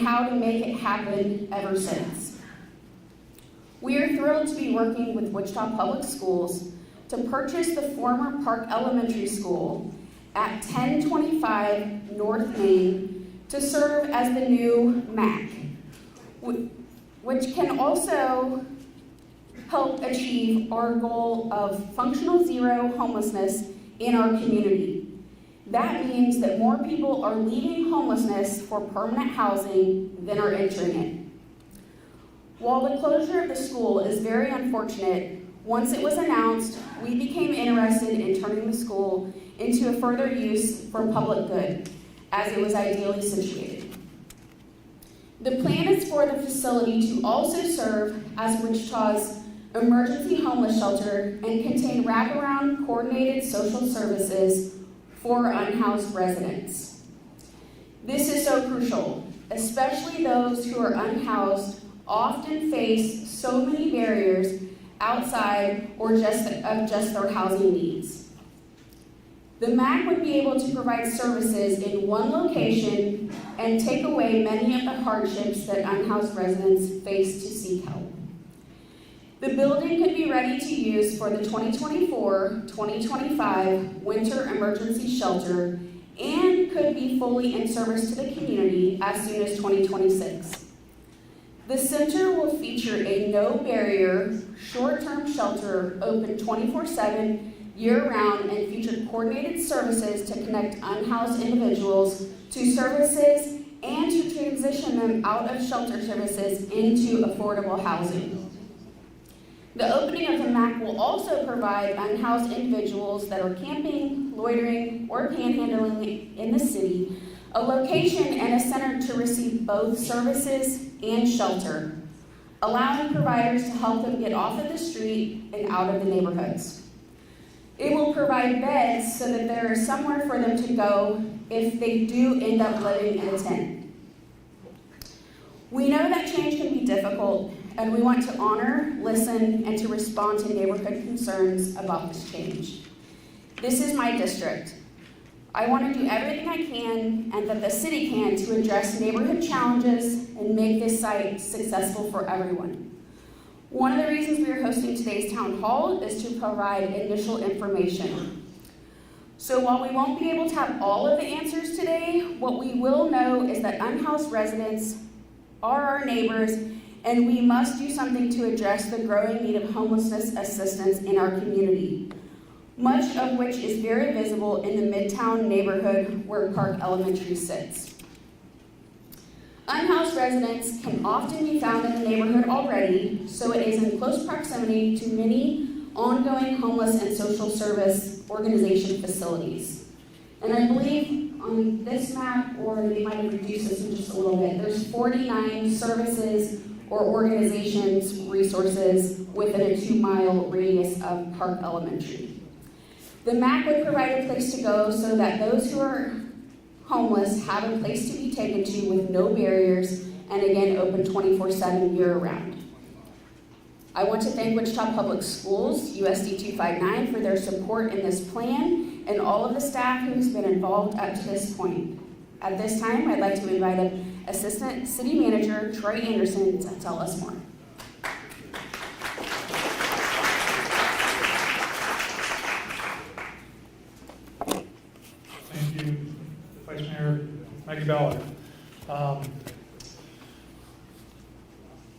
how to make it happen ever since. We are thrilled to be working with Wichita Public Schools to purchase the former Park Elementary School at 1025 North Main to serve as the new MAC, which can also help achieve our goal of functional zero homelessness in our community. That means that more people are leaving homelessness for permanent housing than are entering it. While the closure of the school is very unfortunate, once it was announced, we became interested in turning the school into a further use for public good, as it was ideally situated. The plan is for the facility to also serve as Wichita's emergency homeless shelter and contain wraparound coordinated social services for unhoused residents. This is so crucial, especially those who are unhoused often face so many barriers outside or just their housing needs. The MAC would be able to provide services in one location and take away many of the hardships that unhoused residents face to seek help. The building could be ready to use for the 2024-2025 winter emergency shelter and could be fully in service to the community as soon as 2026. The center will feature a no-barrier, short-term shelter open 24/7 year-round and feature coordinated services to connect unhoused individuals to services and to transition them out of shelter services into affordable housing. The opening of the MAC will also provide unhoused individuals that are camping, loitering, or panhandling in the city a location and a center to receive both services and shelter, allowing providers to help them get off of the street and out of the neighborhoods. It will provide beds so that there is somewhere for them to go if they do end up living in a tent. We know that change can be difficult, and we want to honor, listen, and to respond to neighborhood concerns about this change. This is my district. I want to do everything I can and that the city can to address neighborhood challenges and make this site successful for everyone. One of the reasons we are hosting today's town hall is to provide initial information. So while we won't be able to have all of the answers today, what we will know is that unhoused residents are our neighbors, and we must do something to address the growing need of homelessness assistance in our community, much of which is very visible in the Midtown neighborhood where Park Elementary sits. Unhoused residents can often be found in the neighborhood already, so it is in close proximity to many ongoing homeless and social service organization facilities. And I believe on this map, or they might have reduced this in just a little bit, there's 49 services or organizations, resources within a 2-mile radius of Park Elementary. The MAC would provide a place to go so that those who are homeless have a place to be taken to with no barriers, and again, open 24/7 year-round. I want to thank Wichita Public Schools, USD 259, for their support in this plan, and all of the staff who has been involved up to this point. At this time, I'd like to invite Assistant City Manager Troy Anderson to tell us more. Thank you, Vice Mayor Maggie Ballard.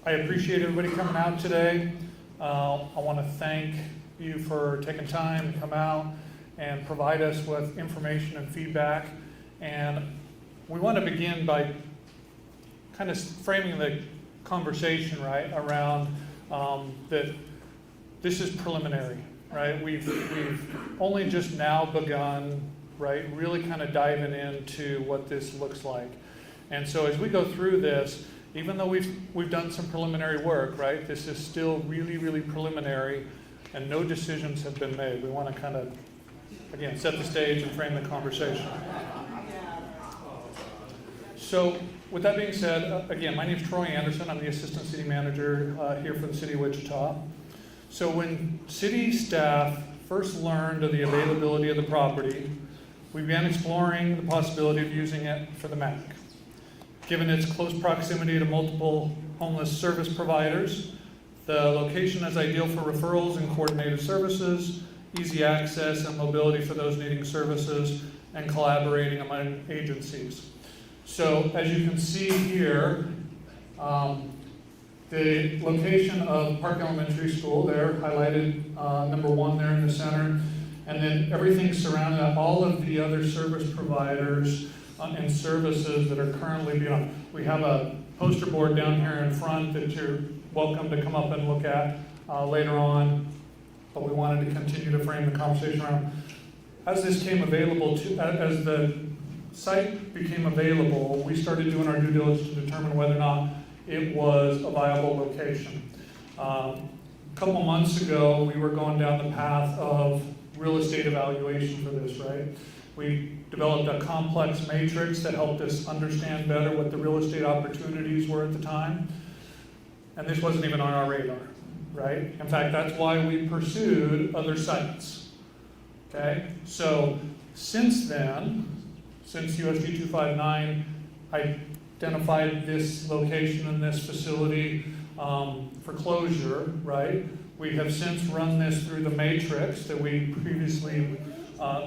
I appreciate everybody coming out today. I want to thank you for taking time to come out and provide us with information and feedback. And we want to begin by kind of framing the conversation, right, around that this is preliminary, right? We've only just now begun, right, really kind of diving into what this looks like. And so as we go through this, even though we've done some preliminary work, right, this is still really, really preliminary, and no decisions have been made. We want to kind of, again, set the stage and frame the conversation. So with that being said, again, my name is Troy Anderson. I'm the Assistant City Manager here for the City of Wichita. So when city staff first learned of the availability of the property, we began exploring the possibility of using it for the MAC. Given its close proximity to multiple homeless service providers, the location is ideal for referrals and coordinated services, easy access and mobility for those needing services, and collaborating among agencies. So as you can see here, the location of Park Elementary School there, highlighted number 1 there in the center, and then everything surrounding that, all of the other service providers and services that are currently beyond. We have a poster board down here in front that you're welcome to come up and look at later on, but we wanted to continue to frame the conversation around. As this came available, as the site became available, we started doing our due diligence to determine whether or not it was a viable location. A couple months ago, we were going down the path of real estate evaluation for this, right? We developed a complex matrix that helped us understand better what the real estate opportunities were at the time. And this wasn't even on our radar, right? In fact, that's why we pursued other sites, okay? So since then, since USD 259 identified this location and this facility for closure, right? We have since run this through the matrix that we previously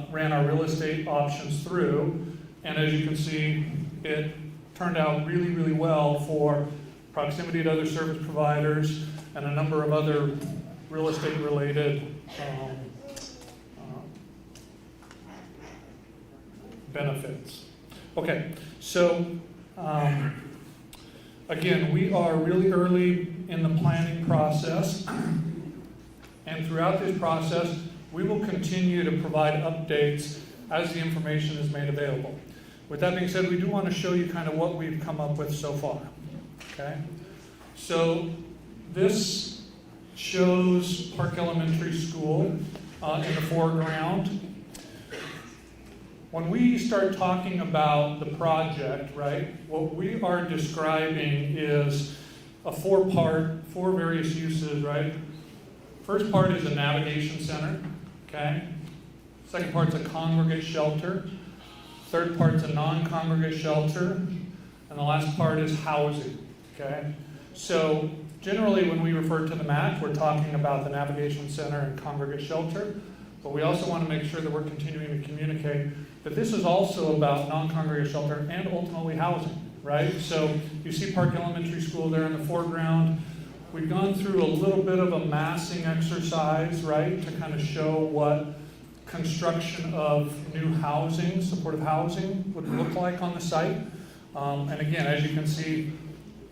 ran our real estate options through, and as you can see, it turned out really, really well for proximity to other service providers and a number of other real estate related benefits. Okay, so again, we are really early in the planning process, and throughout this process, we will continue to provide updates as the information is made available. With that being said, we do want to show you kind of what we've come up with so far. Okay? So this shows Park Elementary School in the foreground. When we start talking about the project, right, what we are describing is a four various uses, right? First part is a navigation center, okay? Second part's a congregate shelter. Third part's a non-congregate shelter. And the last part is housing, okay? So generally when we refer to the map, we're talking about the navigation center and congregate shelter, but we also want to make sure that we're continuing to communicate that this is also about non-congregate shelter and ultimately housing, right? So you see Park Elementary School there in the foreground. We've gone through a little bit of a massing exercise, right, to kind of show what construction of new housing, supportive housing, would look like on the site. And again, as you can see,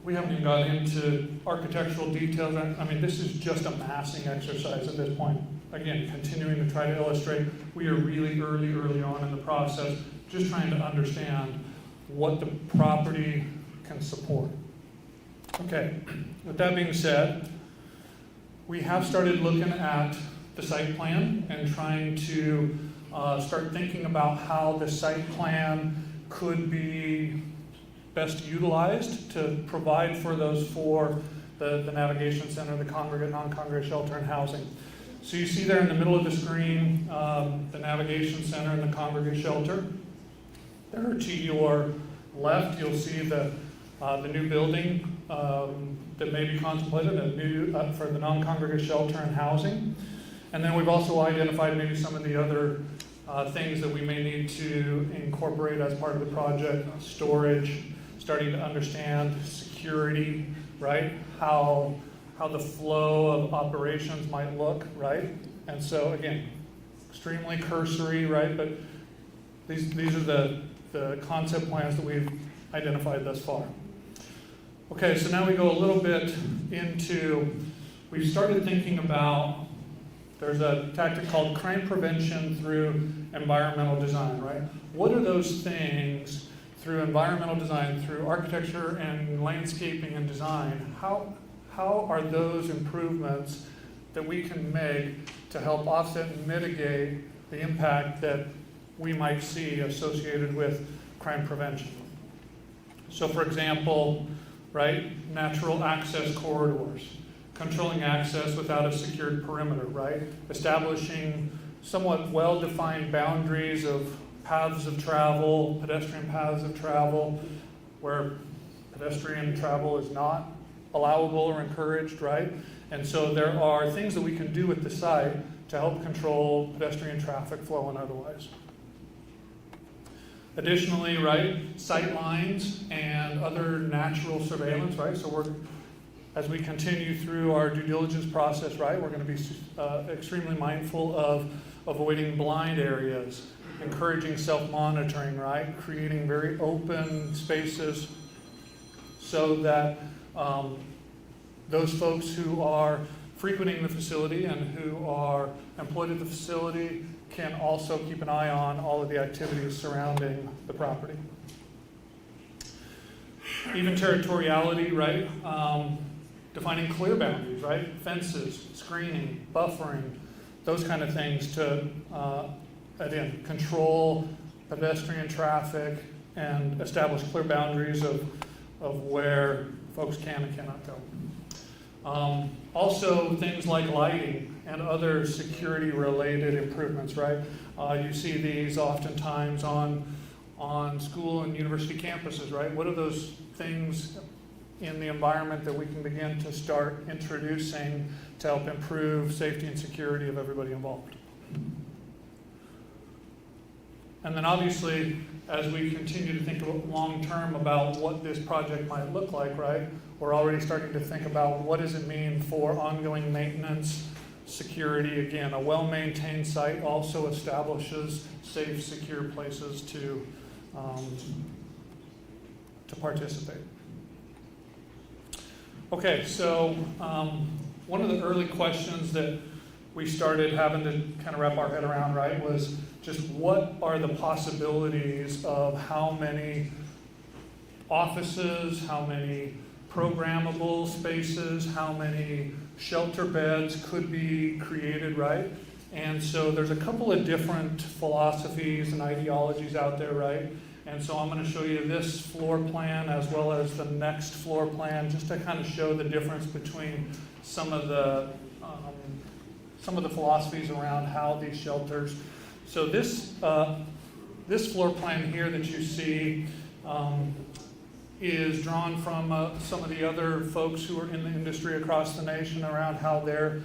we haven't even got into architectural details. I mean, this is just a massing exercise at this point. Again, continuing to try to illustrate, we are really early on in the process, just trying to understand what the property can support. Okay, with that being said, we have started looking at the site plan and trying to start thinking about how the site plan could be best utilized to provide for those four, the navigation center, the congregate, non-congregate shelter, and housing. So you see there in the middle of the screen, the navigation center and the congregate shelter. There to your left, you'll see the new building that may be contemplated, for the non-congregate shelter and housing. And then we've also identified maybe some of the other things that we may need to incorporate as part of the project: storage, starting to understand security, right? How the flow of operations might look, right? And so again, extremely cursory, right? But these are the concept plans that we've identified thus far. Okay, so now we go a little bit into, we've started thinking about, there's a tactic called crime prevention through environmental design, right? What are those things through environmental design, through architecture and landscaping and design? How are those improvements that we can make to help offset and mitigate the impact that we might see associated with crime prevention? So for example, right, natural access corridors, controlling access without a secured perimeter, right? Establishing somewhat well-defined boundaries of paths of travel, pedestrian paths of travel, where pedestrian travel is not allowable or encouraged, right? And so there are things that we can do at the site to help control pedestrian traffic flow and otherwise. Additionally, right, sight lines and other natural surveillance, right? So as we continue through our due diligence process, right, we're going to be extremely mindful of avoiding blind areas, encouraging self-monitoring, right, creating very open spaces so that those folks who are frequenting the facility and who are employed at the facility can also keep an eye on all of the activities surrounding the property. Even territoriality, right? Defining clear boundaries, right? Fences, screening, buffering, those kind of things to, again, control pedestrian traffic and establish clear boundaries of where folks can and cannot go. Also, things like lighting and other security-related improvements, right? You see these oftentimes on school and university campuses, right? What are those things in the environment that we can begin to start introducing to help improve safety and security of everybody involved? And then obviously, as we continue to think long-term about what this project might look like, right? We're already starting to think about what does it mean for ongoing maintenance, security. Again, a well-maintained site also establishes safe, secure places to participate. Okay, so one of the early questions that we started having to kind of wrap our head around, right, was just what are the possibilities of how many offices, how many programmable spaces, how many shelter beds could be created, right? And so there's a couple of different philosophies and ideologies out there, right? And so I'm going to show you this floor plan as well as the next floor plan, just to kind of show the difference between some of the philosophies around how these shelters. So this floor plan here that you see is drawn from some of the other folks who are in the industry across the nation around how they're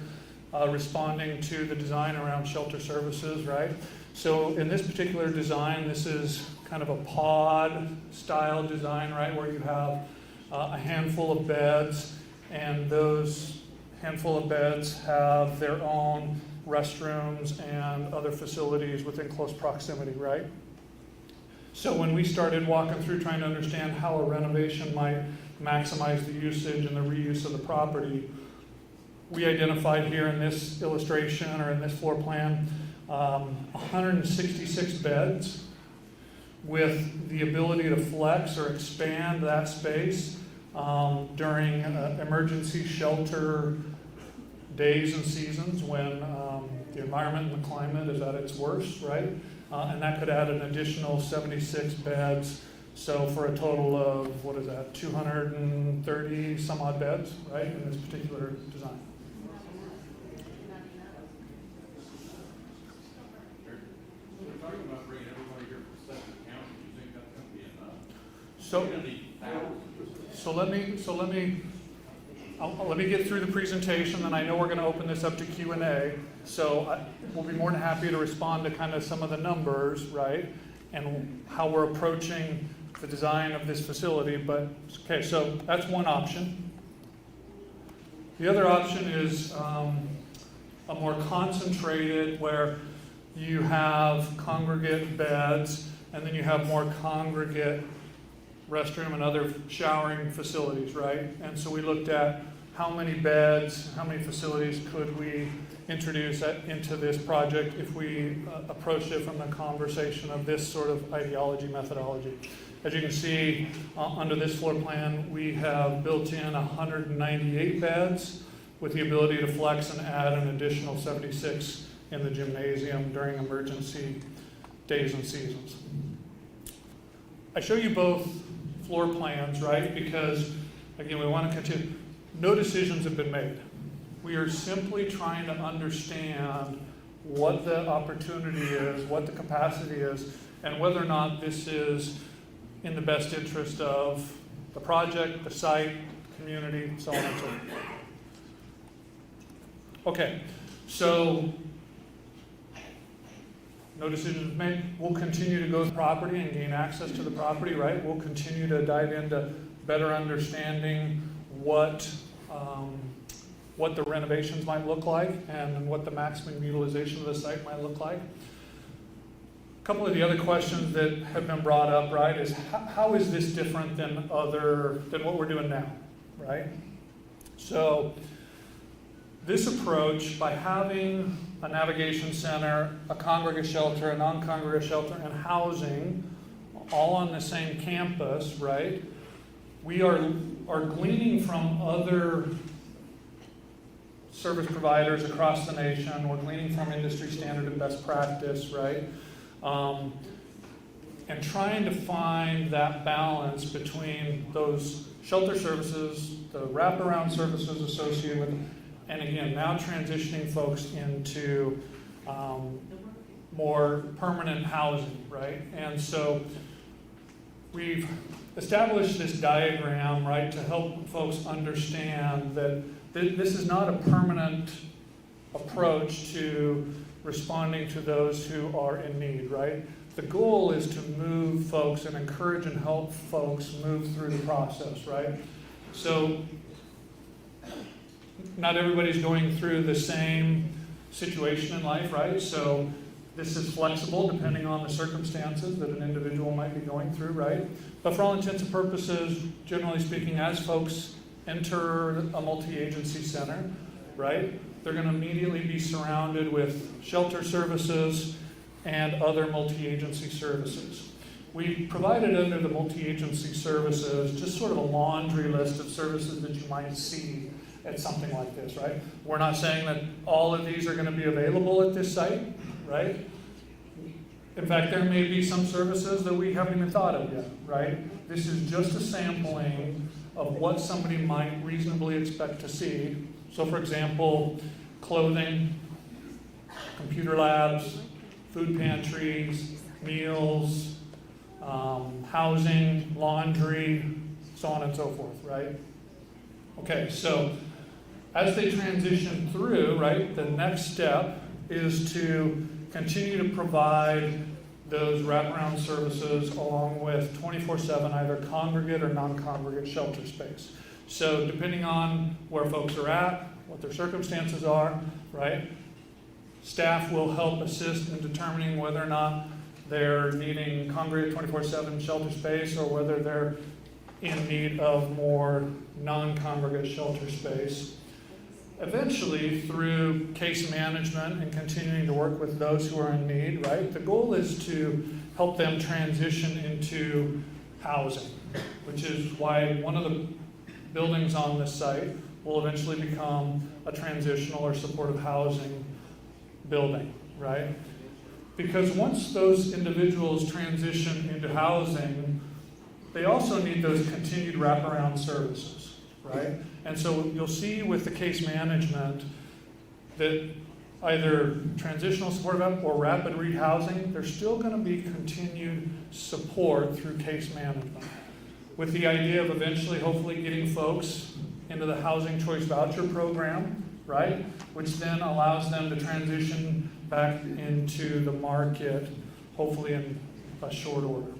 responding to the design around shelter services, right? So in this particular design, this is kind of a pod style design, right, where you have a handful of beds, and those handful of beds have their own restrooms and other facilities within close proximity, right? So when we started walking through trying to understand how a renovation might maximize the usage and the reuse of the property, we identified here in this illustration or in this floor plan 166 beds with the ability to flex or expand that space during emergency shelter days and seasons when the environment and the climate is at its worst, right? And that could add an additional 76 beds, so for a total of, 230 some odd beds, right, in this particular design. We're talking about bringing everybody here from Session County. Do you think that's going to be enough? So, We're going to need thousands. let me get through the presentation, and I know we're going to open this up to Q&A. So we'll be more than happy to respond to kind of some of the numbers, right, and how we're approaching the design of this facility. But okay, so that's one option. The other option is a more concentrated, where you have congregate beds, and then you have more congregate restroom and other showering facilities, right? And so we looked at how many beds, how many facilities could we introduce into this project if we approach it from the conversation of this sort of ideology methodology. As you can see, under this floor plan, we have built in 198 beds with the ability to flex and add an additional 76 in the gymnasium during emergency days and seasons. I show you both floor plans, right? Because, again, we want to continue. No decisions have been made. We are simply trying to understand what the opportunity is, what the capacity is, and whether or not this is in the best interest of the project, the site, community, so on and so forth. Okay, so no decisions made. We'll continue to go to the property and gain access to the property, right? We'll continue to dive into better understanding what the renovations might look like and what the maximum utilization of the site might look like. A couple of the other questions that have been brought up, right, is how is this different than what we're doing now, right? So this approach, by having a navigation center, a congregate shelter, a non-congregate shelter, and housing all on the same campus, right? We are gleaning from other service providers across the nation. We're gleaning from industry standard and best practice, right? And trying to find that balance between those shelter services, the wraparound services associated with, and again, now transitioning folks into more permanent housing, right? And so we've established this diagram, right, to help folks understand that this is not a permanent approach to responding to those who are in need, right? The goal is to move folks and encourage and help folks move through the process, right? So not everybody's going through the same situation in life, right? So this is flexible depending on the circumstances that an individual might be going through, right? But for all intents and purposes, generally speaking, as folks enter a multi-agency center, right, they're going to immediately be surrounded with shelter services and other multi-agency services. We provided under the multi-agency services just sort of a laundry list of services that you might see at something like this, right? We're not saying that all of these are going to be available at this site, right? In fact, there may be some services that we haven't even thought of yet, right? This is just a sampling of what somebody might reasonably expect to see. So for example, clothing, computer labs, food pantries, meals, housing, laundry, so on and so forth, right? Okay, so as they transition through, right, the next step is to continue to provide those wraparound services along with 24/7 either congregate or non-congregate shelter space. So depending on where folks are at, what their circumstances are, right, staff will help assist in determining whether or not they're needing congregate 24/7 shelter space or whether they're in need of more non-congregate shelter space. Eventually, through case management and continuing to work with those who are in need, right, the goal is to help them transition into housing, which is why one of the buildings on this site will eventually become a transitional or supportive housing building, right? Because once those individuals transition into housing, they also need those continued wraparound services, right? And so you'll see with the case management that either transitional supportive or rapid rehousing, there's still going to be continued support through case management, with the idea of eventually hopefully getting folks into the Housing Choice Voucher Program, right? Which then allows them to transition back into the market, hopefully in a short order.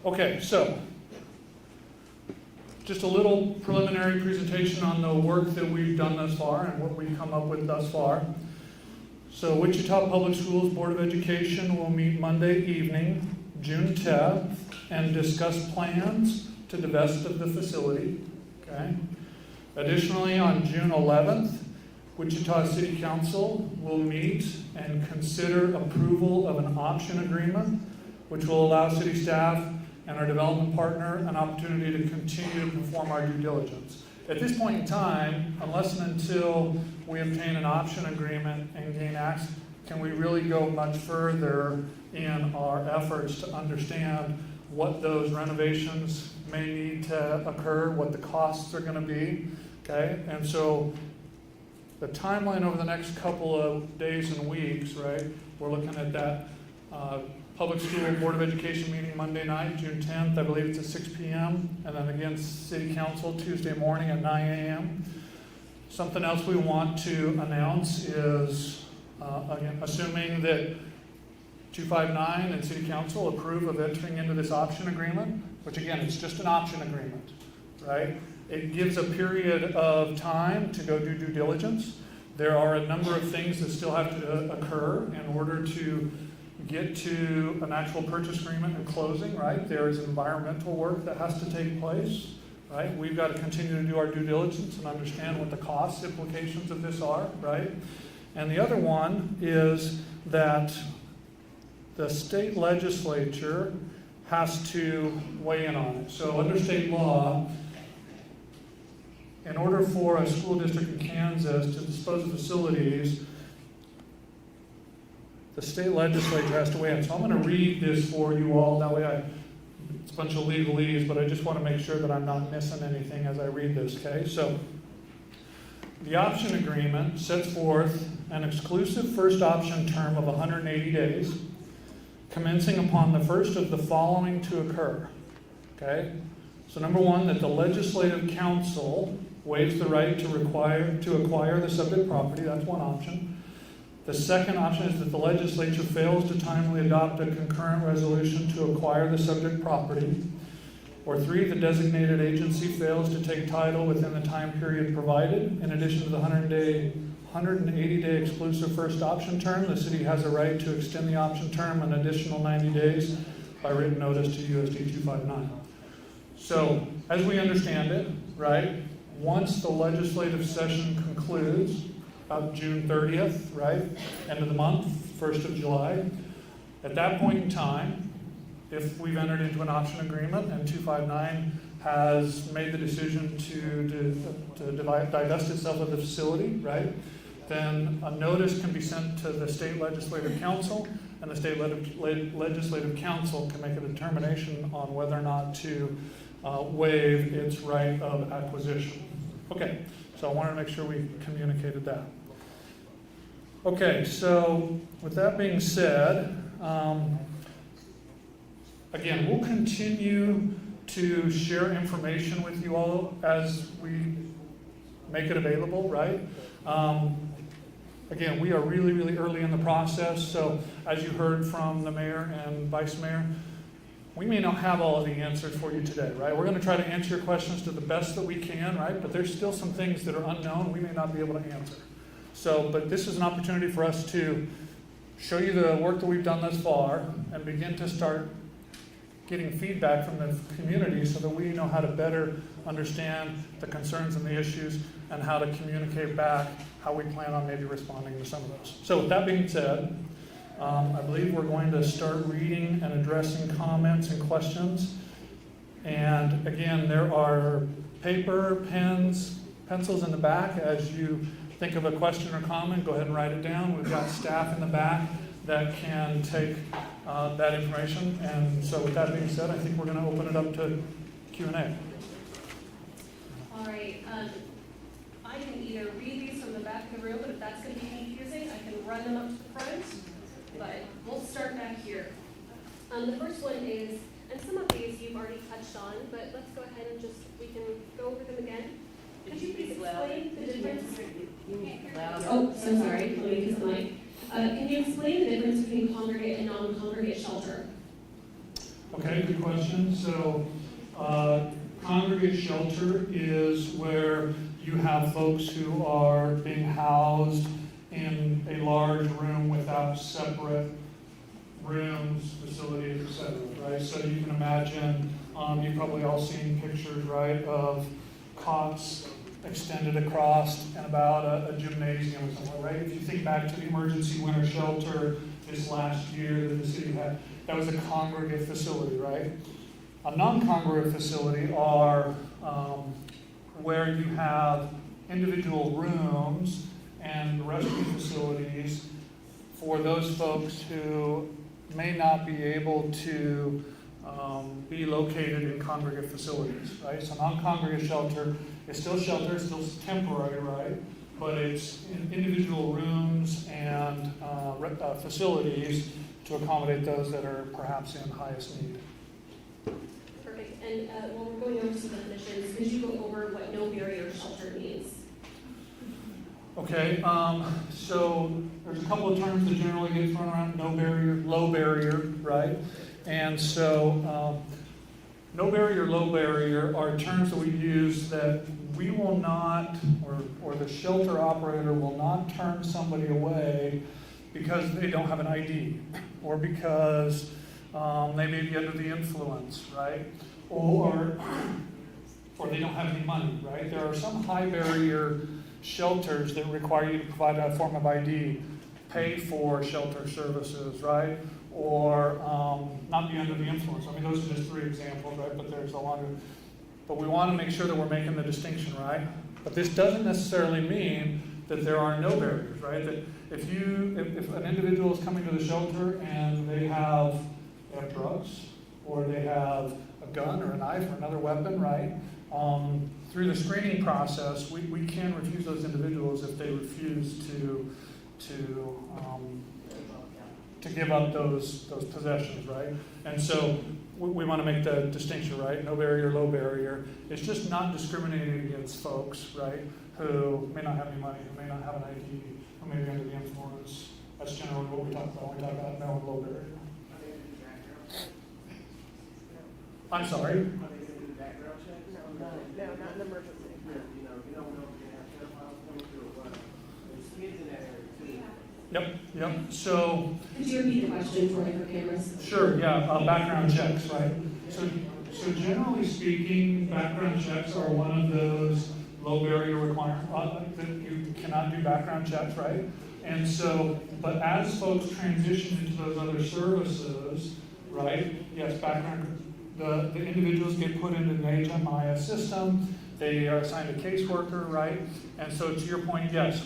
Okay, so just a little preliminary presentation on the work that we've done thus far and what we've come up with thus far. So Wichita Public Schools Board of Education will meet Monday evening, June 10th, and discuss plans to divest of the facility. Okay. Additionally, on June 11th, Wichita City Council will meet and consider approval of an option agreement, which will allow city staff and our development partner an opportunity to continue to perform our due diligence. At this point in time, unless and until we obtain an option agreement and gain access, can we really go much further in our efforts to understand what those renovations may need to occur, what the costs are going to be, okay? And so the timeline over the next couple of days and weeks, right, we're looking at that Public School Board of Education meeting Monday night, June 10th. I believe it's at 6 p.m. And then again, City Council Tuesday morning at 9 a.m. Something else we want to announce is, again, assuming that 259 and City Council approve of entering into this option agreement, which again, it's just an option agreement, right? It gives a period of time to go do due diligence. There are a number of things that still have to occur in order to get to an actual purchase agreement and closing, right? There is environmental work that has to take place, right? We've got to continue to do our due diligence and understand what the cost implications of this are, right? And the other one is that the state legislature has to weigh in on it. So under state law, in order for a school district in Kansas to dispose of facilities, the state legislature has to weigh in. So I'm going to read this for you all. That way it's a bunch of legalese, but I just want to make sure that I'm not missing anything as I read this, okay? So the option agreement sets forth an exclusive first option term of 180 days, commencing upon the first of the following to occur, okay? So number one, that the Legislative Council waives the right to acquire the subject property. That's one option. The second option is that the legislature fails to timely adopt a concurrent resolution to acquire the subject property. Or three, the designated agency fails to take title within the time period provided. In addition to the 180-day exclusive first option term, the city has a right to extend the option term an additional 90 days by written notice to USD 259. So, as we understand it, right, once the legislative session concludes, about June 30th, right, end of the month, 1st of July, at that point in time, if we've entered into an option agreement and 259 has made the decision to divest itself of the facility, right, then a notice can be sent to the state legislative council, and the state legislative council can make a determination on whether or not to waive its right of acquisition. Okay, so I wanted to make sure we communicated that. Okay, so with that being said, again, we'll continue to share information with you all as we make it available, right? Again, we are really, really early in the process, so as you heard from the mayor and vice mayor, we may not have all of the answers for you today, right? We're going to try to answer your questions to the best that we can, right? But there's still some things that are unknown we may not be able to answer. So, but this is an opportunity for us to show you the work that we've done thus far and begin to start getting feedback from the community so that we know how to better understand the concerns and the issues and how to communicate back how we plan on maybe responding to some of those. So with that being said, I believe we're going to start reading and addressing comments and questions. And again, there are paper, pens, pencils in the back. As you think of a question or comment, go ahead and write it down. We've got staff in the back that can take that information. And so with that being said, I think we're going to open it up to Q&A. All right. I can either read these from the back of the room, but if that's going to be confusing, I can run them up to the front. But we'll start back here. The first one is, and some of these you've already touched on, but let's go ahead and we can go over them again. Could you please explain the difference? Oh, so sorry. Let me use the mic. Can you explain the difference between congregate and non-congregate shelter? Okay, good question. So, congregate shelter is where you have folks who are being housed in a large room without separate rooms, facilities, etc. Right? So you can imagine, you've probably all seen pictures, right, of cots extended across and about a gymnasium or something, right? If you think back to the emergency winter shelter this last year that the city had, that was a congregate facility, right? A non-congregate facility are where you have individual rooms and rescue facilities for those folks who may not be able to be located in congregate facilities, right? So non-congregate shelter is still shelter, it's still temporary, right? But it's in individual rooms and facilities to accommodate those that are perhaps in highest need. Perfect. And while we're going over some definitions, could you go over what no barrier shelter means? Okay, so there's a couple of terms that generally get thrown around: no barrier, low barrier, right? And so no barrier, low barrier are terms that we use that we will not, or the shelter operator will not turn somebody away because they don't have an ID, or because they may be under the influence, right? Or they don't have any money, right? There are some high barrier shelters that require you to provide a form of ID, pay for shelter services, right? Or not be under the influence. I mean, those are just 3 examples, right? But there's a lot of, but we want to make sure that we're making the distinction, right? But this doesn't necessarily mean that there are no barriers, right? That if an individual is coming to the shelter and they have drugs, or they have a gun or a knife or another weapon, right? Through the screening process, we can refuse those individuals if they refuse to give up those possessions, right? And so we want to make the distinction, right? No barrier, low barrier. It's just not discriminating against folks, right, who may not have any money, who may not have an ID, who may be under the influence. That's generally what we talk about when we talk about no and low barrier. I'm sorry? No, not an emergency. Yep. So, Could you repeat the question for the cameras? sure, yeah, background checks, right? So generally speaking, background checks are one of those low barrier requirements that you cannot do background checks, right? And so, but as folks transition into those other services, right? Yes, the individuals get put into the HMIS system. They are assigned a caseworker, right? And so to your point, yes,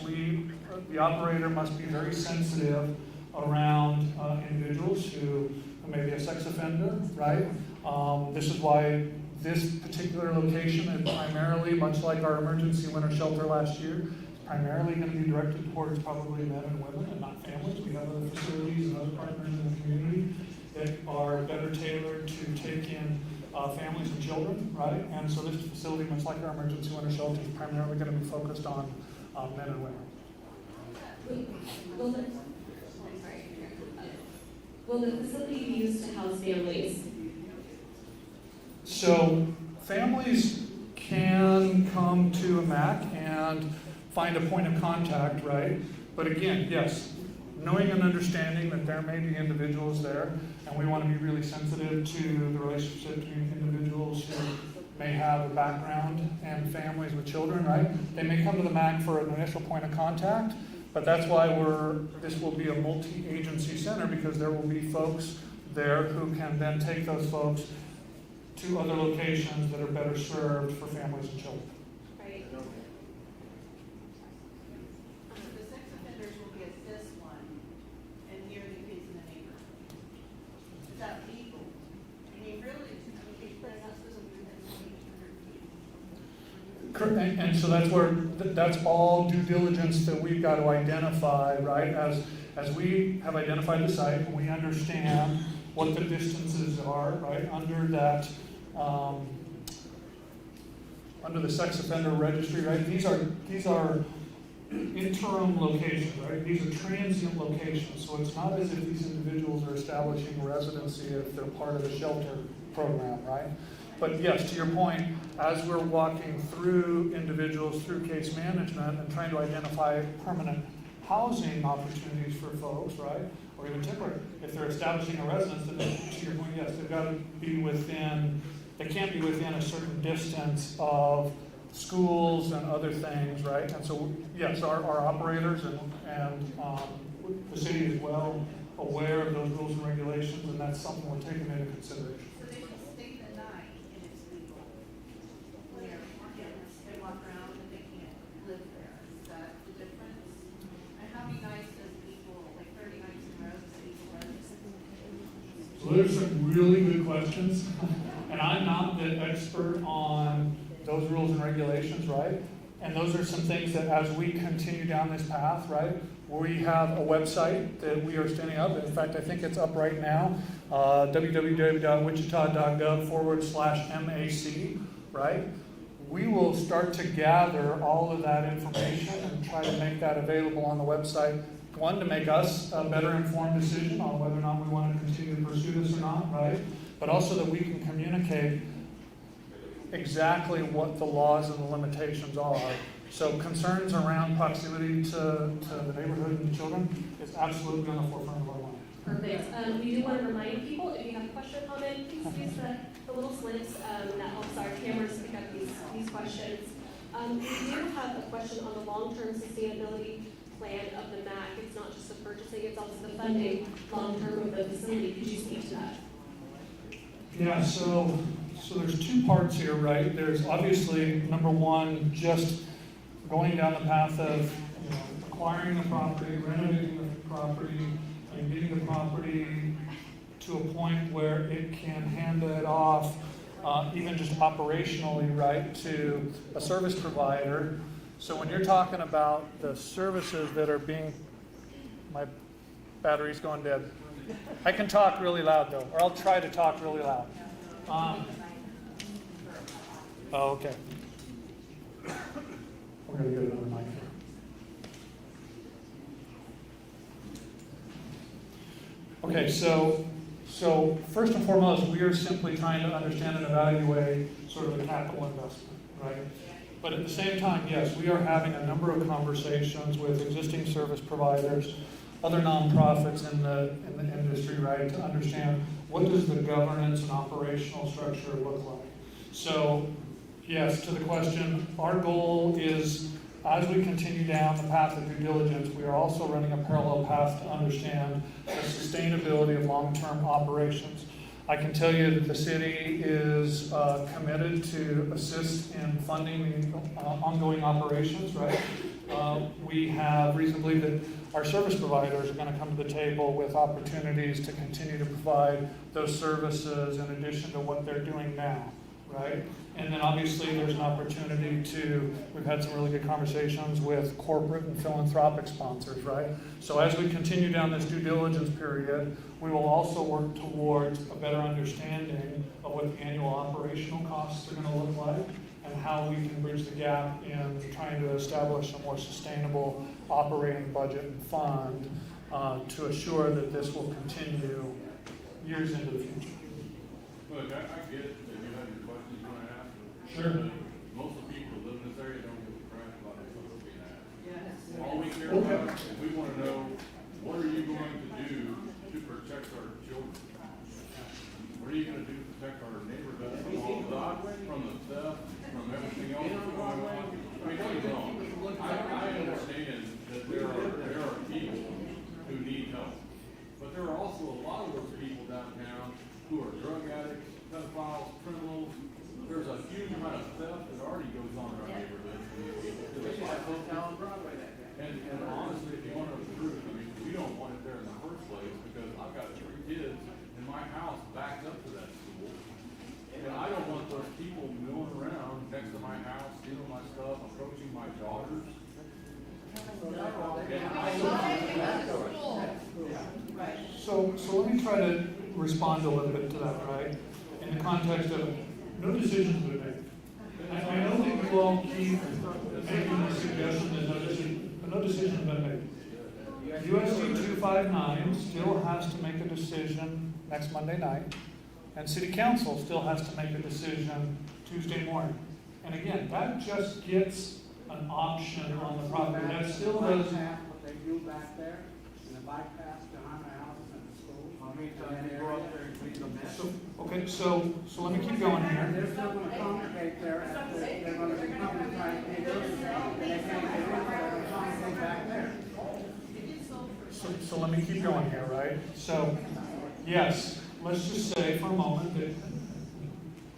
the operator must be very sensitive around individuals who may be a sex offender, right? This is why this particular location is primarily, much like our emergency winter shelter last year, is primarily going to be directed towards probably men and women and not families. We have other facilities and other partners in the community that are better tailored to take in families and children, right? And so this facility, much like our emergency winter shelter, is primarily going to be focused on men and women. Will the facility be used to house families? So families can come to a MAC and find a point of contact, right? But again, yes, knowing and understanding that there may be individuals there, and we want to be really sensitive to the relationship between individuals who may have a background and families with children, right? They may come to the MAC for an initial point of contact, but that's why this will be a multi-agency center, because there will be folks there who can then take those folks to other locations that are better served for families and children. Right. The sex offenders will be at this one and near the kids in the neighborhood. Is that legal? I mean, really, they're not supposed to be that many. And so that's where, that's all due diligence that we've got to identify, right? As we have identified the site, and we understand what the distances are, right, under that, under the sex offender registry, right? These are interim locations, right? These are transient locations, so it's not as if these individuals are establishing residency if they're part of the shelter program, right? But yes, to your point, as we're walking through individuals through case management and trying to identify permanent housing opportunities for folks, right? Or even temporary. If they're establishing a residence, then to your point, yes, they've got to be within, they can't be within a certain distance of schools and other things, right? And so, yes, our operators and the city is well aware of those rules and regulations, and that's something we're taking into consideration. So they can stay the night and it's legal. Where they walk around and they can't live there. Is that the difference? And how many nights does people, like 30 nights in a row, does people live? So there's some really good questions, and I'm not the expert on those rules and regulations, right? And those are some things that as we continue down this path, right, We have a website that we are standing up. In fact, I think it's up right now, www.wichita.gov/MAC, right? We will start to gather all of that information and try to make that available on the website. One, to make us a better informed decision on whether or not we want to continue to pursue this or not, right? But also that we can communicate exactly what the laws and the limitations are. So concerns around proximity to the neighborhood and the children is absolutely on the forefront of our mind. Perfect. We do want to remind people, if you have a question or comment, please use the little slips, and that helps our cameras pick up these questions. We do have a question on the long-term sustainability plan of the MAC. It's not just the purchasing, it's also the funding long-term of the facility. Could you speak to that? Yeah, so there's two parts here, right? There's obviously, number one, just going down the path of acquiring the property, renovating the property, and getting the property to a point where it can hand it off, even just operationally, right, to a service provider. So when you're talking about the services that are being, my battery's going dead. I can talk really loud though, or I'll try to talk really loud. Oh, okay. We're going to get another mic here. Okay, so first and foremost, we are simply trying to understand and evaluate sort of a capital investment, right? But at the same time, yes, we are having a number of conversations with existing service providers, other nonprofits in the industry, right, to understand what does the governance and operational structure look like. So, yes, to the question, our goal is, as we continue down the path of due diligence, we are also running a parallel path to understand the sustainability of long-term operations. I can tell you that the city is committed to assist in funding the ongoing operations, right? We have reason to believe that our service providers are going to come to the table with opportunities to continue to provide those services in addition to what they're doing now, right? And then obviously there's an opportunity we've had some really good conversations with corporate and philanthropic sponsors, right? So as we continue down this due diligence period, we will also work towards a better understanding of what the annual operational costs are going to look like and how we can bridge the gap in trying to establish a more sustainable operating budget and fund to assure that this will continue years into the future. Look, I get that you have your questions you want to ask. Sure. But most of the people who live in this area don't give a crap about the questions being asked. Yes. All we care about is we want to know, what are you going to do to protect our children? What are you going to do to protect our neighborhood from all from the theft, from everything else that's going on? I mean, don't get me wrong. I understand that there are people who need help. But there are also a lot of those people downtown who are drug addicts, pedophiles, criminals. There's a huge amount of theft that already goes on in our neighborhood. And honestly, if you want to know the truth, I mean, we don't want it there in the first place because I've got 3 kids and my house backed up to that school. And I don't want those people milling around next to my house, stealing my stuff, approaching my daughters. So let me try to respond a little bit to that, right? In the context of no decisions have been made. I know that you all keep making the suggestion that no decision has been made. USC 259 still has to make a decision next Monday night, and City Council still has to make a decision Tuesday morning. And again, that just gets an option on the property. That still doesn't. What they do back there, in the bypass behind my house and the school. Go up there and clean the mess. Okay, so let me keep going here. They're still gonna congregate there after, they're gonna be coming trying to pay bills, and they can't get in, they're gonna congregate back there. So let me keep going here, right? So, yes, let's just say for a moment that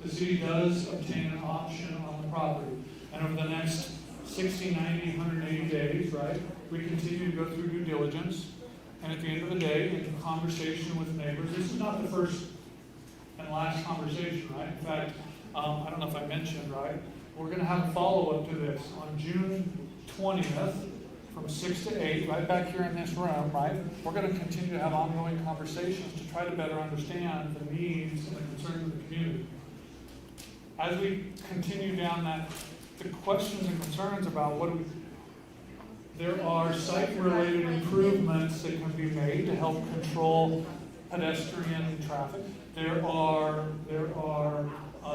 the city does obtain an option on the property. And over the next 60, 90, 180 days, right, we continue to go through due diligence. And at the end of the day, in conversation with neighbors, this is not the first and last conversation, right? In fact, I don't know if I mentioned, right, we're going to have a follow-up to this. On June 20th, from 6 to 8, right back here in this room, right? We're going to continue to have ongoing conversations to try to better understand the needs and the concerns of the community. As we continue down the questions and concerns about there are site-related improvements that can be made to help control pedestrian traffic. There are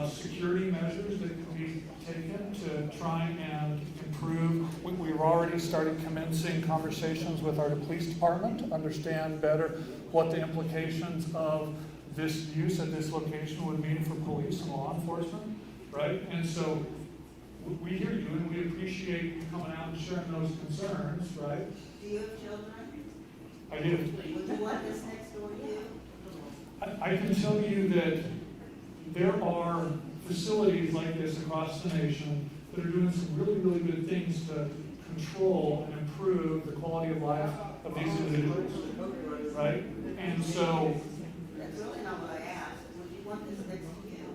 security measures that can be taken to try and improve. We've already started commencing conversations with our police department to understand better what the implications of this use at this location would mean for police and law enforcement, right? And so we hear you and we appreciate you coming out and sharing those concerns, right? Do you have children? I do. Would you want this next door to you? I can tell you that there are facilities like this across the nation that are doing some really, really good things to control and improve the quality of life of these individuals, right? And so That's really not what I asked. Would you want this next to you?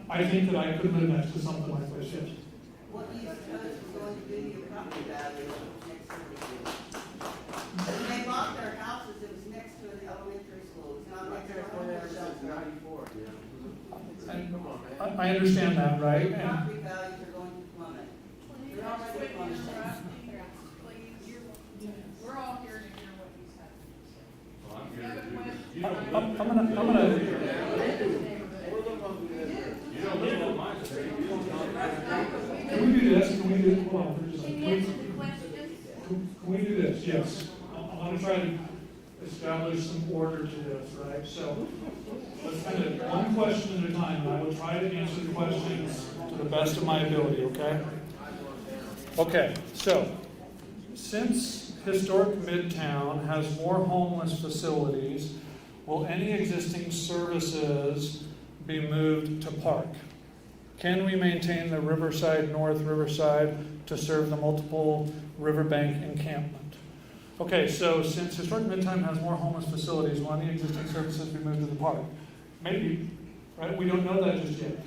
I think that I could live next to something like this, yes. What do you suppose is going to do to your property value next door to you? When they bought their houses, it was next to an elementary school. It's not next to a shelter. I understand that, right? Your And property values are going to plummet. They're already plummeting. We're all here to hear what you said. Well, I'm here to do. You have a You I'm gonna, don't live on my street. can we do this? Can we do, hold on, for just a Can second. you answer the questions? Can we do this? Yes. I want to try to establish some order to this, right? So let's kind of one question at a time, and I will try to answer the questions to the best of my ability, okay? Okay, so since historic Midtown has more homeless facilities, will any existing services be moved to Park? Can we maintain the Riverside North Riverside to serve the multiple riverbank encampment? Okay, so since historic Midtown has more homeless facilities, will any existing services be moved to the park? Maybe, right? We don't know that just yet.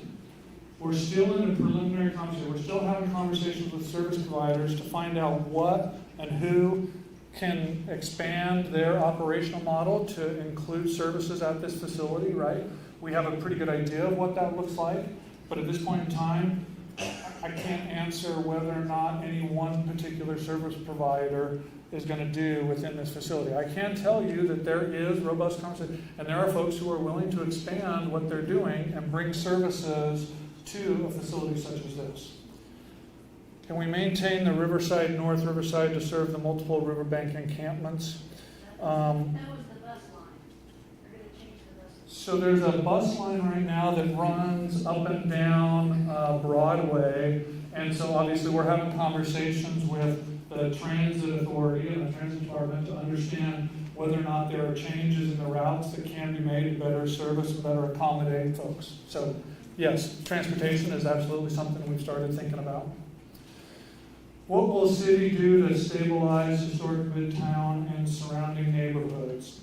We're still in a preliminary conversation. We're still having conversations with service providers to find out what and who can expand their operational model to include services at this facility, right? We have a pretty good idea of what that looks like, but at this point in time, I can't answer whether or not any one particular service provider is going to do within this facility. I can tell you that there is robust conversation, and there are folks who are willing to expand what they're doing and bring services to a facility such as this. Can we maintain the Riverside North Riverside to serve the multiple riverbank encampments? That was the bus line. They're gonna change the bus line. So there's a bus line right now that runs up and down Broadway, and so obviously we're having conversations with the transit authority and the transit department to understand whether or not there are changes in the routes that can be made to better service and better accommodate folks. So yes, transportation is absolutely something we've started thinking about. What will the city do to stabilize historic Midtown and surrounding neighborhoods?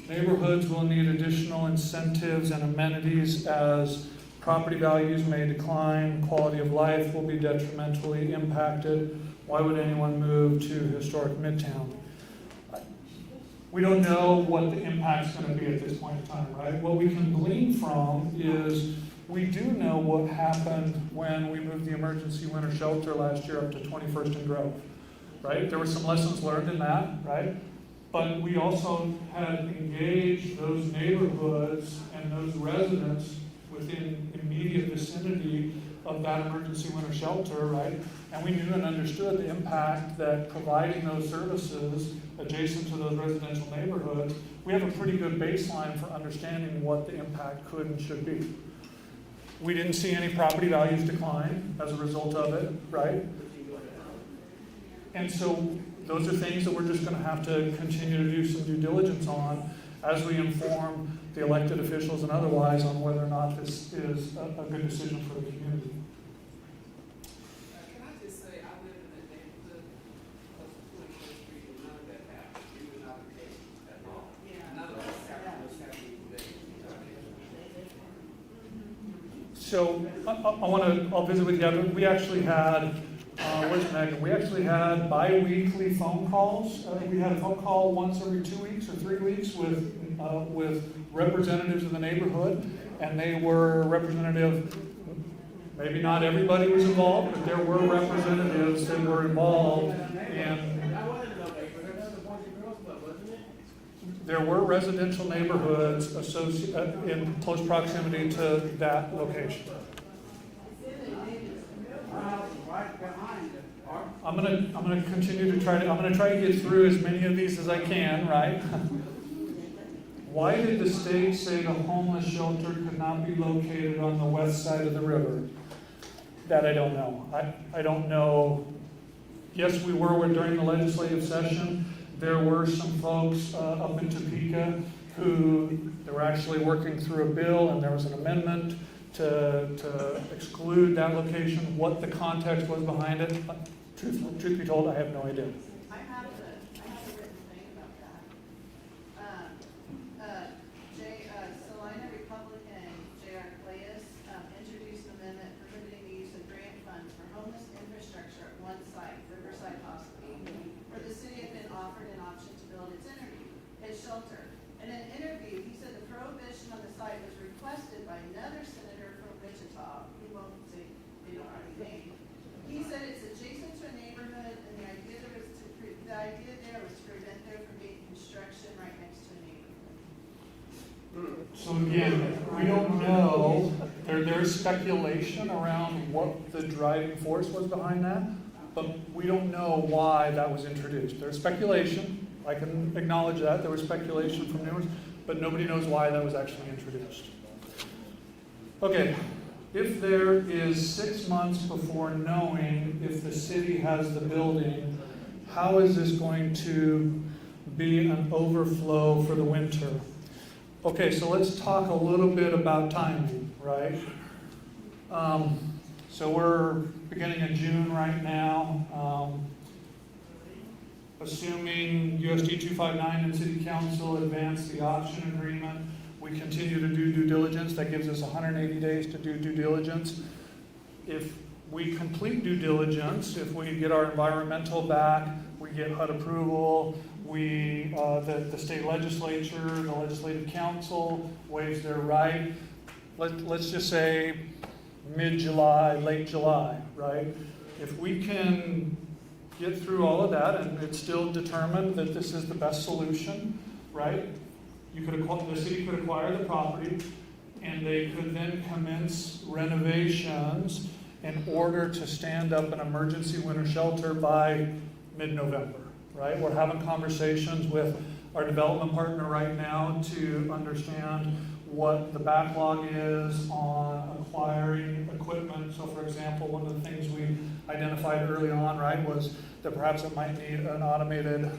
Neighborhoods will need additional incentives and amenities as property values may decline, quality of life will be detrimentally impacted. Why would anyone move to historic Midtown? We don't know what the impact's going to be at this point in time, right? What we can glean from is we do know what happened when we moved the emergency winter shelter last year up to 21st and Grove, right? There were some lessons learned in that, right? But we also had engaged those neighborhoods and those residents within immediate vicinity of that emergency winter shelter, right? And we knew and understood the impact that providing those services adjacent to those residential neighborhoods, we have a pretty good baseline for understanding what the impact could and should be. We didn't see any property values decline as a result of it, right? And so those are things that we're just going to have to continue to do some due diligence on as we inform the elected officials and otherwise on whether or not this is a good decision for the community. Can I just say, I live in a neighborhood close to 21st Street, and none of that happened. It was not the case at all. None of this happened, what's happening today. So I'll visit with you. We actually had where's Megan? We actually had bi-weekly phone calls. We had a phone call once every 2 weeks or 3 weeks with representatives of the neighborhood, and they were representative. Maybe not everybody was involved, but there were representatives that were involved in. There were residential neighborhoods in close proximity to that location. I'm gonna continue to I'm gonna try to get through as many of these as I can, right? Why did the state say the homeless shelter could not be located on the west side of the river? That I don't know. I don't know. Yes, we were during the legislative session. There were some folks up in Topeka who they were actually working through a bill, and there was an amendment to exclude that location. What the context was behind it, truth be told, I have no idea. I have a written thing about that. Salina Republican J.R. Clayus introduced an amendment prohibiting the use of grant funds for homeless infrastructure at one site, Riverside Hospital, where the city had been offered an option to build its shelter. In an interview, he said the prohibition on the site was requested by another senator from Wichita. He won't say, they don't have any name. He said it's adjacent to a neighborhood, and the idea there was to prevent there from being construction right next to a neighborhood. So again, we don't know. There's speculation around what the driving force was behind that, but we don't know why that was introduced. There's speculation. I can acknowledge that. There was speculation from numerous, but nobody knows why that was actually introduced. Okay, if there is 6 months before knowing if the city has the building, how is this going to be an overflow for the winter? Okay, so let's talk a little bit about timing, right? So we're beginning of June right now. Assuming USD 259 and City Council advance the option agreement, we continue to do due diligence. That gives us 180 days to do due diligence. If we complete due diligence, if we get our environmental back, we get HUD approval, the state legislature, the legislative council waives their right. Let's just say mid-July, late July, right? If we can get through all of that and it's still determined that this is the best solution, right? The city could acquire the property and they could then commence renovations in order to stand up an emergency winter shelter by mid-November, right? We're having conversations with our development partner right now to understand what the backlog is on acquiring equipment. So for example, one of the things we identified early on, right, was that perhaps it might need an automated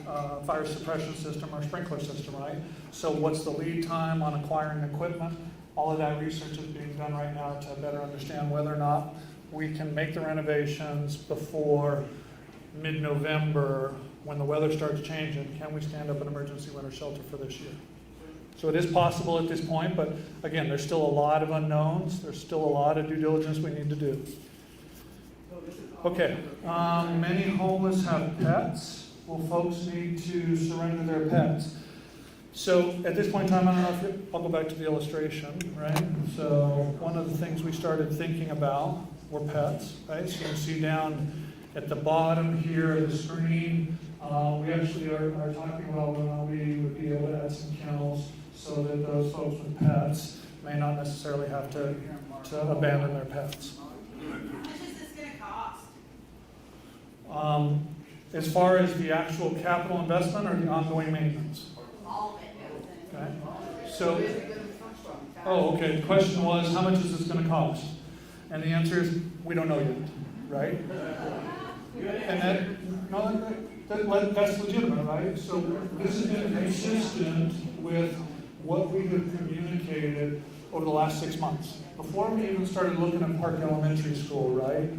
fire suppression system or sprinkler system, right? So what's the lead time on acquiring equipment? All of that research is being done right now to better understand whether or not we can make the renovations before mid-November when the weather starts changing. Can we stand up an emergency winter shelter for this year? So it is possible at this point, but again, there's still a lot of unknowns. There's still a lot of due diligence we need to do. Okay, many homeless have pets. Will folks need to surrender their pets? So at this point in time, I don't know if I'll go back to the illustration, right? So one of the things we started thinking about were pets, right? So you can see down at the bottom here of the screen, we actually are talking about whether we would be able to add some kennels so that those folks with pets may not necessarily have to abandon their pets. How much is this gonna cost? As far as the actual capital investment or the ongoing maintenance? All of it, Okay. So, okay, the question was, how much is this gonna cost? And the answer is, we don't know yet, right? And that's legitimate, right? So this has been consistent with what we have communicated over the last 6 months. Before we even started looking at Park Elementary School, right?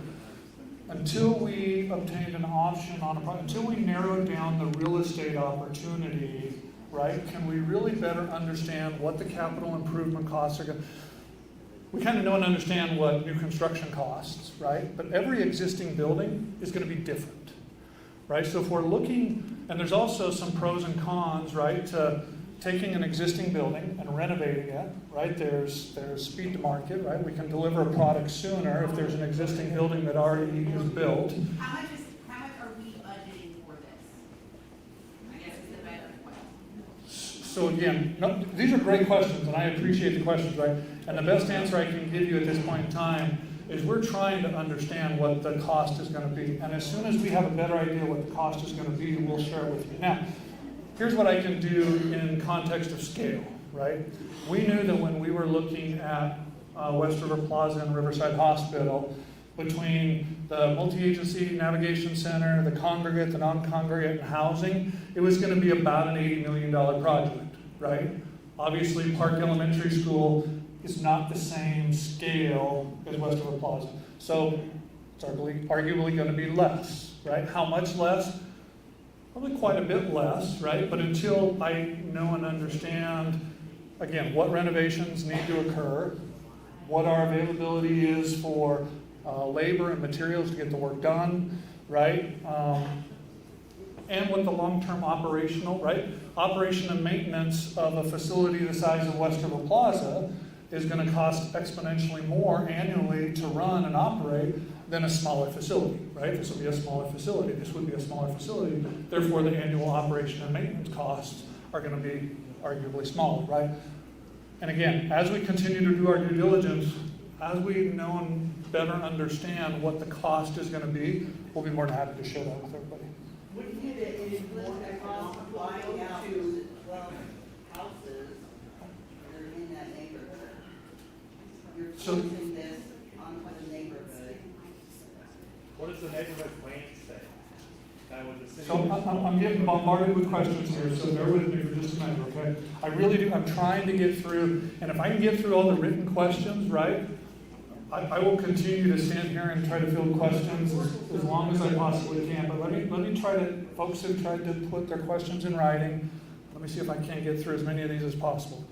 Until we obtained an option on a project, until we narrowed down the real estate opportunity, right? Can we really better understand what the capital improvement costs are going to... we kind of know and understand what new construction costs, right? But every existing building is going to be different, right? So if we're looking, and there's also some pros and cons, right, to taking an existing building and renovating it, right? There's speed to market, right? We can deliver a product sooner if there's an existing building that already is built. How much are we budgeting for this? I guess is the better question. So again, no, these are great questions, and I appreciate the questions, right? And the best answer I can give you at this point in time is we're trying to understand what the cost is going to be. And as soon as we have a better idea what the cost is going to be, we'll share it with you. Now, here's what I can do in context of scale, right? We knew that when we were looking at West River Plaza and Riverside Hospital, between the multi-agency navigation center, the congregate, the non-congregate, and housing, it was going to be about an $80 million project, right? Obviously, Park Elementary School is not the same scale as West River Plaza. So it's arguably going to be less, right? How much less? Probably quite a bit less, right? But until I know and understand, again, what renovations need to occur, what our availability is for labor and materials to get the work done, right? And what the long-term operational, right? Operation and maintenance of a facility the size of West River Plaza is going to cost exponentially more annually to run and operate than a smaller facility, right? This will be a smaller facility. This would be a smaller facility. Therefore, the annual operation and maintenance costs are going to be arguably smaller, right? And again, as we continue to do our due diligence, as we know and better understand what the cost is going to be, we'll be more than happy to share that with everybody. Wouldn't it be more economical buying out 12 houses that are in that neighborhood? You're So- forcing this onto the neighborhood. What does the neighborhood plan say? That was the city. So I'm getting bombarded with questions here, so bear with me for just a minute, okay? I really do, I'm trying to get through, and if I can get through all the written questions, right, I will continue to stand here and try to field questions as long as I possibly can. But let me try to, folks have tried to put their questions in writing. Let me see if I can't get through as many of these as possible.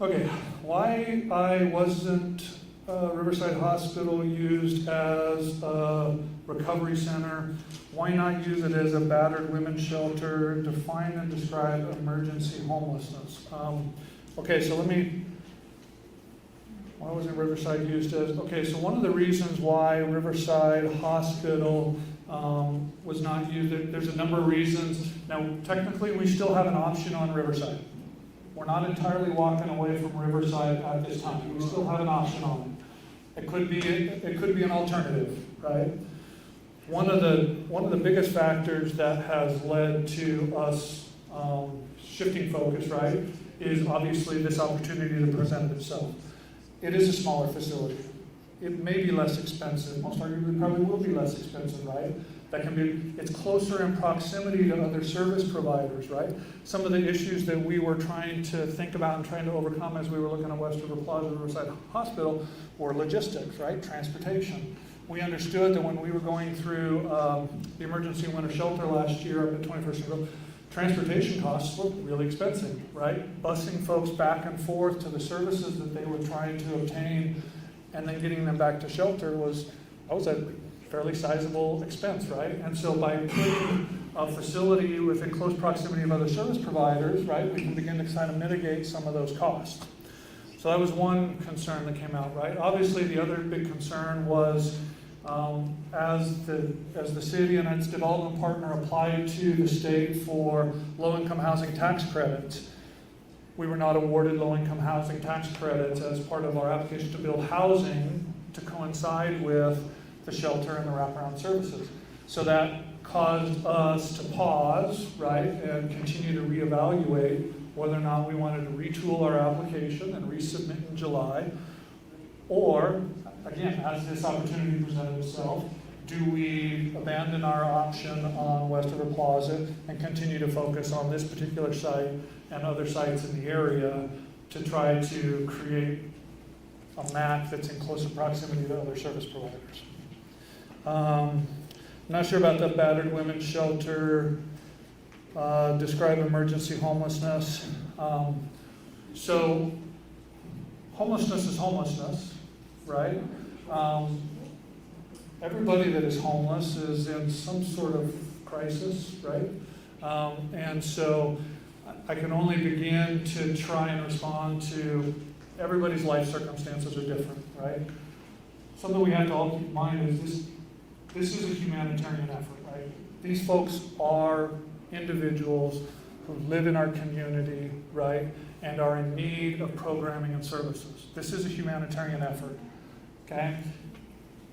Okay, why I wasn't Riverside Hospital used as a recovery center? Why not use it as a battered women's shelter? Define and describe emergency homelessness. Okay, so why wasn't Riverside used as, okay, so one of the reasons why Riverside Hospital was not used, there's a number of reasons. Now, technically, we still have an option on Riverside. We're not entirely walking away from Riverside at this time. We still have an option on it. It could be an alternative, right? One of the biggest factors that has led to us shifting focus, right, is obviously this opportunity to present itself. It is a smaller facility. It may be less expensive. Most arguably, probably will be less expensive, right? It's closer in proximity to other service providers, right? Some of the issues that we were trying to think about and trying to overcome as we were looking at West River Plaza, Riverside Hospital, were logistics, right? Transportation. We understood that when we were going through the emergency winter shelter last year up at 21st and Grove, transportation costs were really expensive, right? Busing folks back and forth to the services that they were trying to obtain and then getting them back to shelter was a fairly sizable expense, right? And so by putting a facility within close proximity of other service providers, right, we can begin to kind of mitigate some of those costs. So that was one concern that came out, right? Obviously, the other big concern was as the city and its development partner applied to the state for low-income housing tax credits, we were not awarded low-income housing tax credits as part of our application to build housing to coincide with the shelter and the wraparound services. So that caused us to pause, right, and continue to reevaluate whether or not we wanted to retool our application and resubmit in July, or, again, as this opportunity presented itself, do we abandon our option on West River Plaza and continue to focus on this particular site and other sites in the area to try to create a MAC that's in closer proximity to other service providers? I'm not sure about the battered women's shelter, describe emergency homelessness. So homelessness is homelessness, right? Everybody that is homeless is in some sort of crisis, right? And so I can only begin to try and respond to everybody's life circumstances are different, right? Something we have to all keep in mind is this is a humanitarian effort, right? These folks are individuals who live in our community, right, and are in need of programming and services. This is a humanitarian effort, okay?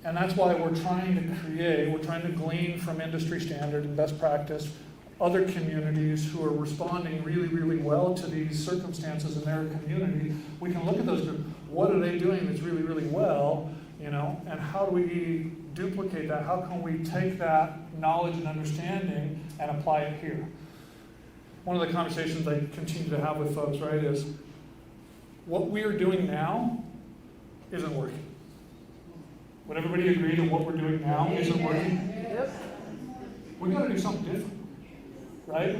And that's why we're trying to glean from industry standard and best practice other communities who are responding really, really well to these circumstances in their community. We can look at those groups. What are they doing that's really, really well, you know, and how do we duplicate that? How can we take that knowledge and understanding and apply it here? One of the conversations I continue to have with folks, right, is what we are doing now isn't working. Would everybody agree that what we're doing now isn't working? We've got to do something different, right?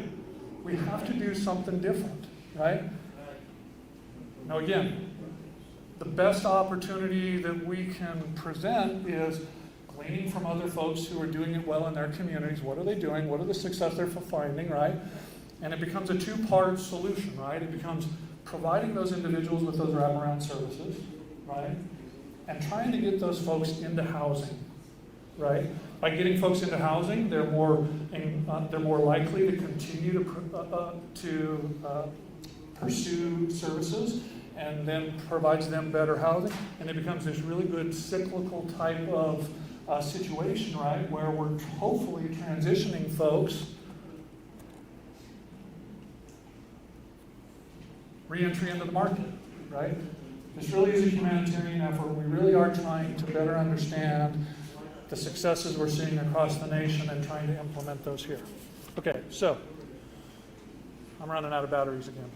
We have to do something different, right? Now again, the best opportunity that we can present is gleaning from other folks who are doing it well in their communities. What are they doing? What are the success they're finding, right? And it becomes a two-part solution, right? It becomes providing those individuals with those wraparound services, right? And trying to get those folks into housing, right? By getting folks into housing, they're more likely to continue to pursue services, and then provides them better housing, and it becomes this really good cyclical type of situation, right? Where we're hopefully transitioning folks. Re-entry into the market, right? This really is a humanitarian effort. We really are trying to better understand the successes we're seeing across the nation and trying to implement those here. Okay, so I'm running out of batteries again.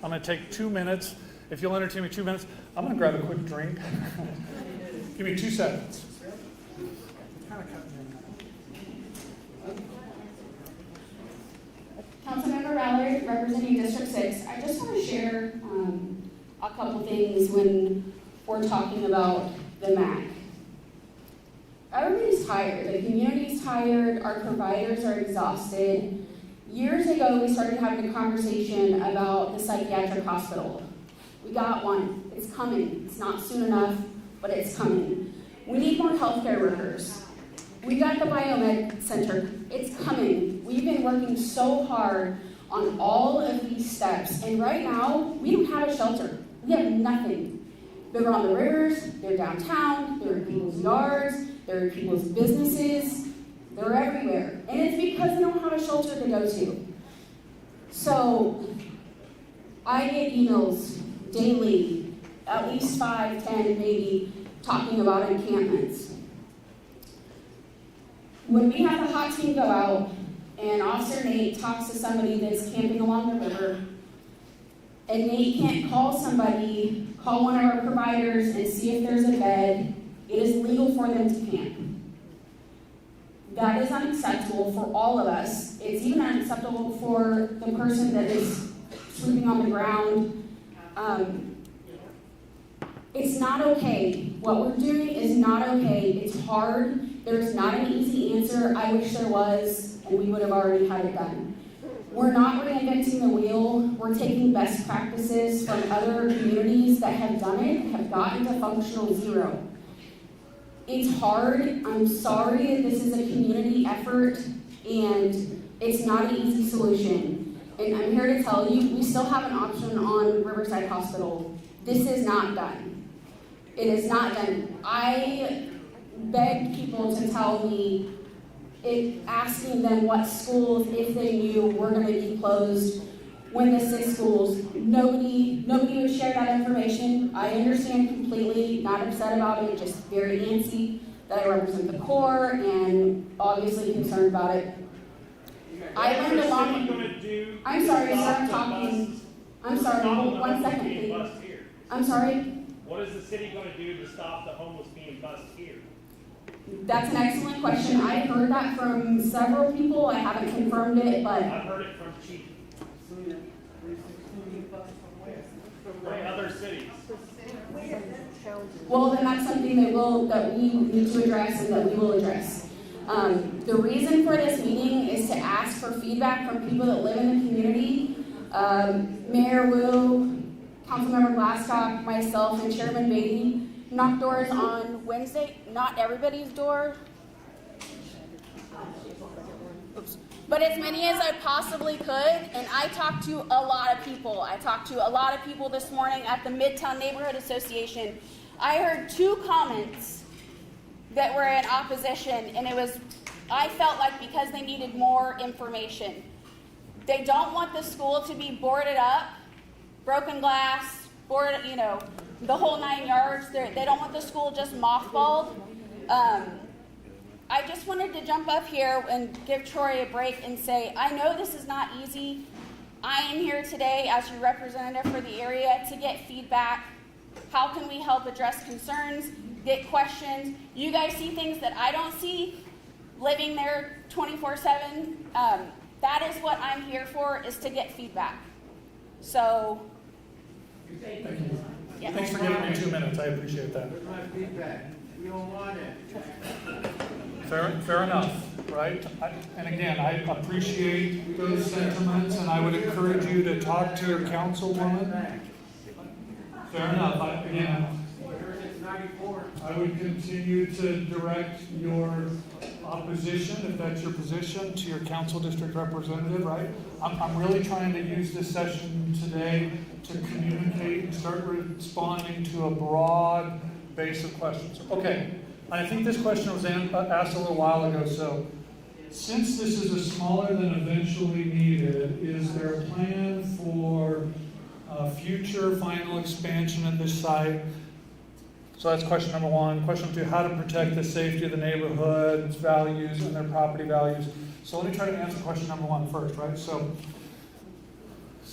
I'm going to take 2 minutes. If you'll entertain me 2 minutes, I'm going to grab a quick drink. Give me 2 seconds. Councilmember Ballard, representing District 6. I just want to share a couple things when we're talking about the MAC. Everybody's tired. The community's tired. Our providers are exhausted. Years ago, we started having a conversation about the psychiatric hospital. We got one. It's coming. It's not soon enough, but it's coming. We need more healthcare workers. We got the biomed center. It's coming. We've been working so hard on all of these steps, and right now, we don't have a shelter. We have nothing. They're on the rivers, they're downtown, they're in people's yards, they're in people's businesses, they're everywhere. And it's because they don't have a shelter to go to. So, I get emails daily, at least 5, 10 maybe, talking about encampments. When we have the hot team go out, and Officer Nate talks to somebody that's camping along the river, and Nate can't call one of our providers and see if there's a bed, it is legal for them to camp. That is unacceptable for all of us. It's even unacceptable for the person that is sleeping on the ground. It's not okay. What we're doing is not okay. It's hard. There's not an easy answer. I wish there was, and we would have already had it done. We're not reinventing the wheel. We're taking best practices from other communities that have done it, have gotten to functional zero. It's hard. I'm sorry that this is a community effort, and it's not an easy solution. And I'm here to tell you, we still have an option on Riverside Hospital. This is not done. It is not done. I begged people to tell me, asking them what schools, if they knew, were going to be closed when the 6 schools. Nobody would share that information. I understand completely, not upset about it, just very antsy that I represent the Corps and obviously concerned about it. I learned a lot. I'm sorry, sir, I'm talking. I'm sorry, hold 1 second, please. I'm sorry? What is the city going to do to stop the homeless being bussed here? That's an excellent question. I've heard that from several people. I haven't confirmed it, but I've heard it from Chief. From where? Other cities. Well, then that's something that we need to address and that we will address. The reason for this meeting is to ask for feedback from people that live in the community. Mayor Wu, Councilmember Glasscock, myself, and Chairman Beatty knocked doors on Wednesday. Not everybody's door. Oops. But as many as I possibly could, and I talked to a lot of people. I talked to a lot of people this morning at the Midtown Neighborhood Association. I heard 2 comments that were in opposition, and I felt like because they needed more information. They don't want the school to be boarded up, broken glass, the whole 9 yards. They don't want the school just mothballed. I just wanted to jump up here and give Troy a break and say, I know this is not easy. I am here today as your representative for the area to get feedback. How can we help address concerns, get questions? You guys see things that I don't see living there 24/7. That is what I'm here for, is to get feedback. So, Thank you. yeah. Thanks for giving me 2 minutes, I appreciate that. Where's my feedback? We don't want it. Fair enough, right? And again, I appreciate those sentiments, and I would encourage you to talk to your councilwoman. Fair enough. Again, It's 94. I would continue to direct your opposition, if that's your position, to your council district representative, right? I'm really trying to use this session today to communicate and start responding to a broad base of questions. Okay, I think this question was asked a little while ago, so since this is a smaller than eventually needed, is there a plan for future final expansion at this site? So that's question number 1. Question 2, how to protect the safety of the neighborhood's values and their property values. So let me try to answer question number 1 first, right? So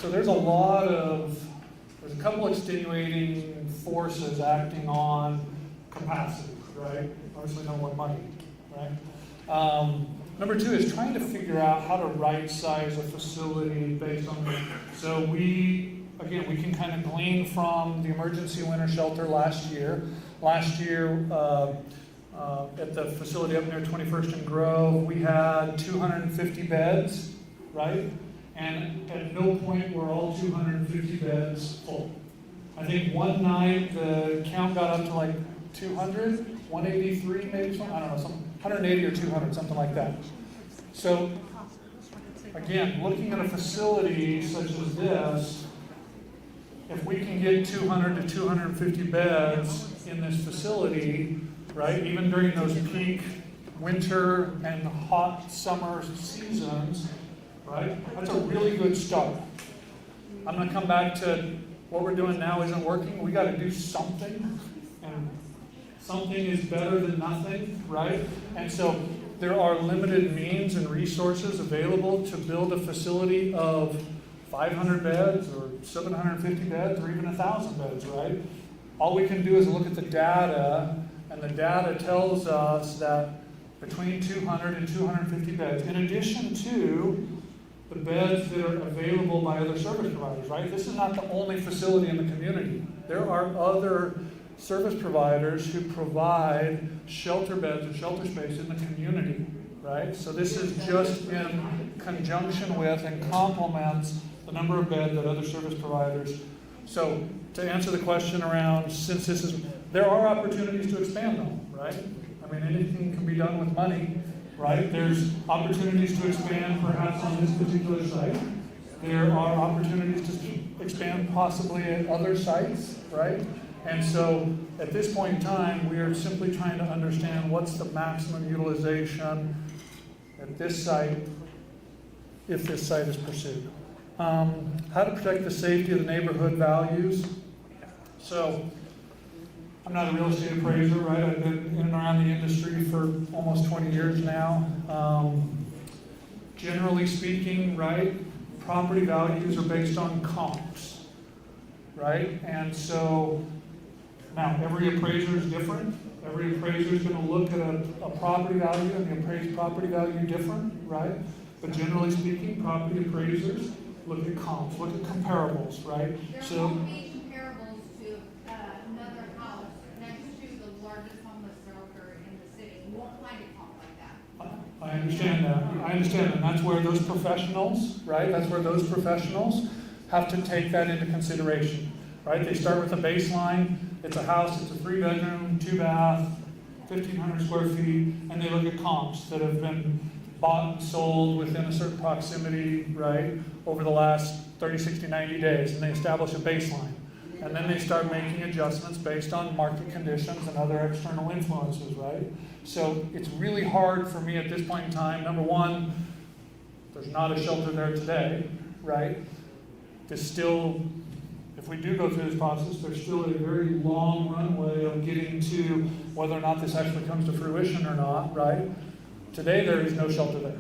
there's a couple extenuating forces acting on capacity, right? Obviously number 1, money, right? Number 2 is trying to figure out how to right size a facility based on so we can kind of glean from the emergency winter shelter last year. Last year, at the facility up near 21st and Grove, we had 250 beds, right? And at no point were all 250 beds full. I think one night the count got up to like 200, 183 maybe, something, I don't know, 180 or 200, something like that. So, again, looking at a facility such as this, if we can get 200 to 250 beds in this facility, right, even during those peak winter and hot summer seasons, right, that's a really good start. I'm going to come back to what we're doing now isn't working. We got to do something, and something is better than nothing, right? And so there are limited means and resources available to build a facility of 500 beds or 750 beds or even 1,000 beds, right? All we can do is look at the data, and the data tells us that between 200 and 250 beds, in addition to the beds that are available by other service providers, right? This is not the only facility in the community. There are other service providers who provide shelter beds or shelter space in the community, right? So this is just in conjunction with and complements the number of beds that other service providers. So to answer the question around, since this is, there are opportunities to expand though, right? I mean, anything can be done with money, right? There's opportunities to expand perhaps on this particular site. There are opportunities to expand possibly at other sites, right? And so at this point in time, we are simply trying to understand what's the maximum utilization at this site if this site is pursued. How to protect the safety of the neighborhood values. So I'm not a real estate appraiser, right? I've been in and around the industry for almost 20 years now. Generally speaking, right, property values are based on comps, right? And so now every appraiser is different. Every appraiser is going to look at a property value and the appraised property value different, right? But generally speaking, property appraisers look at comps, look at comparables, right? There So, won't be comparables to another house next to the largest homeless shelter in the city. You won't find a comp like that. I understand that. I understand that. And that's where those professionals, right? That's where those professionals have to take that into consideration, right? They start with a baseline. It's a house, it's a 3-bedroom, 2-bath, 1,500 square feet, and they look at comps that have been bought and sold within a certain proximity, right, over the last 30, 60, 90 days, and they establish a baseline. And then they start making adjustments based on market conditions and other external influences, right? So it's really hard for me at this point in time. Number one, there's not a shelter there today, right? There's still, if we do go through this process, there's still a very long runway of getting to whether or not this actually comes to fruition or not, right? Today, there is no shelter there.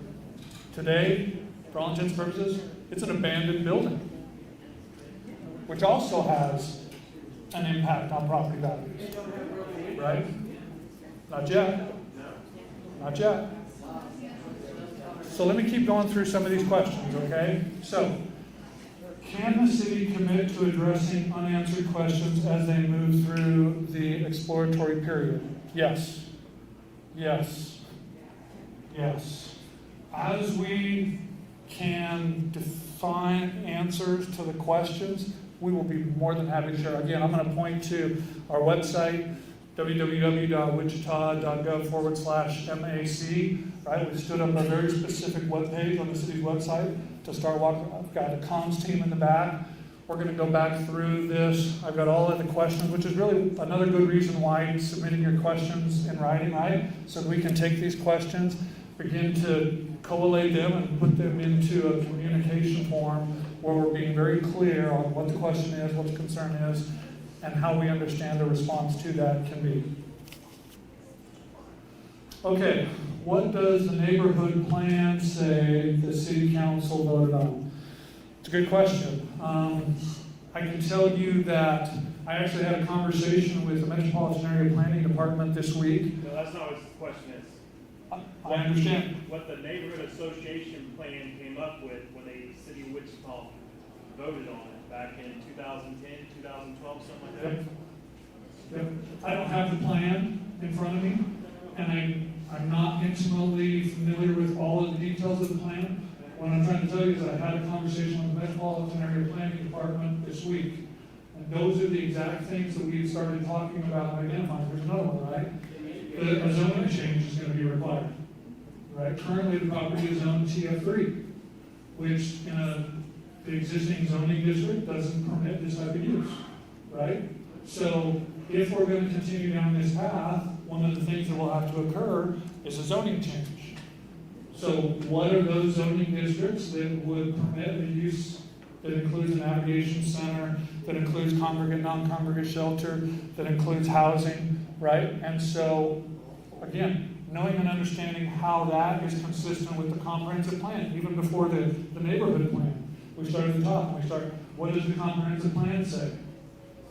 Today, for all intents and purposes, it's an abandoned building, which also has an impact on property values, right? Not yet. Not yet. So let me keep going through some of these questions, okay? So, can the city commit to addressing unanswered questions as they move through the exploratory period? Yes. Yes. Yes. As we can define answers to the questions, we will be more than happy to share. Again, I'm going to point to our website, www.wichita.gov/MAC. Right? We stood up a very specific webpage on the city's website to start walking. I've got a comms team in the back. We're going to go back through this. I've got all of the questions, which is really another good reason why submitting your questions in writing, right? So we can take these questions, begin to collate them and put them into a communication form where we're being very clear on what the question is, what the concern is, and how we understand the response to that can be. Okay, what does the neighborhood plan say the city council voted on? It's a good question. I can tell you that I actually had a conversation with the Metropolitan Area Planning Department this week. No, that's not what the question is. I understand. What the neighborhood association plan came up with when the city of Wichita voted on it back in 2010, 2012, something like that. Yep. I don't have the plan in front of me, and I'm not intimately familiar with all of the details of the plan. What I'm trying to tell you is I had a conversation with the Metropolitan Area Planning Department this week, and those are the exact things that we've started talking about and identifying. There's another one, right? A zoning change is going to be required. Right? Currently, the property is zoned TF3, which in the existing zoning district doesn't permit this type of use. Right? So, if we're going to continue down this path, one of the things that will have to occur is a zoning change. So, what are those zoning districts that would permit a use that includes a navigation center, that includes congregate, non-congregate shelter, that includes housing, right? And so, again, knowing and understanding how that is consistent with the comprehensive plan, even before the neighborhood plan. We started to talk, what does the comprehensive plan say?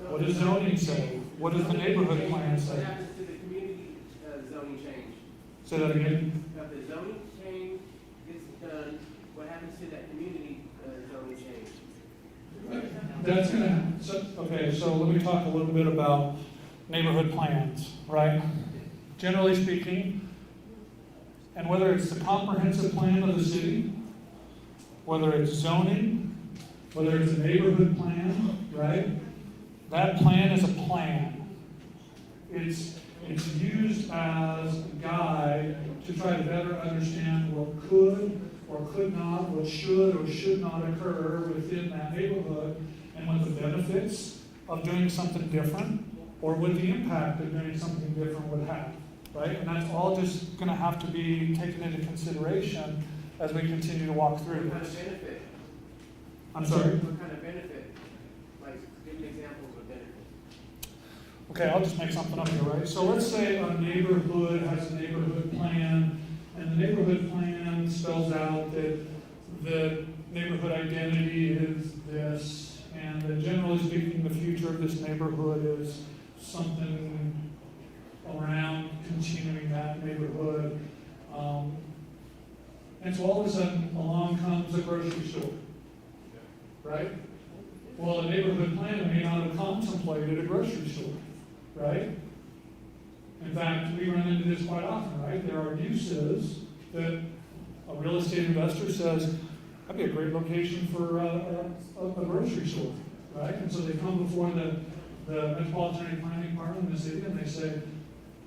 What does zoning say? What does the neighborhood plan say? What happens to the community zoning change? Say that again. If the zoning change gets done, what happens to that community zoning change? That's gonna, so let me talk a little bit about neighborhood plans, right? Generally speaking, and whether it's the comprehensive plan of the city, whether it's zoning, whether it's a neighborhood plan, right? That plan is a plan. It's used as a guide to try to better understand what could or could not, what should or should not occur within that neighborhood, and what the benefits of doing something different or what the impact of doing something different would have. Right? And that's all just going to have to be taken into consideration as we continue to walk through What kind this. of benefit? I'm sorry? What kind of benefit? Like, give me examples of benefit. Okay, I'll just make something up here, right? So let's say a neighborhood has a neighborhood plan, and the neighborhood plan spells out that the neighborhood identity is this, and that generally speaking, the future of this neighborhood is something around continuing that neighborhood. And so all of a sudden, along comes a grocery store. right? Well, a neighborhood plan may not have contemplated a grocery store, right? In fact, we run into this quite often, right? There are uses that a real estate investor says, that'd be a great location for a grocery store, right? And so they come before the Metropolitan Area Planning Department in the city and they say,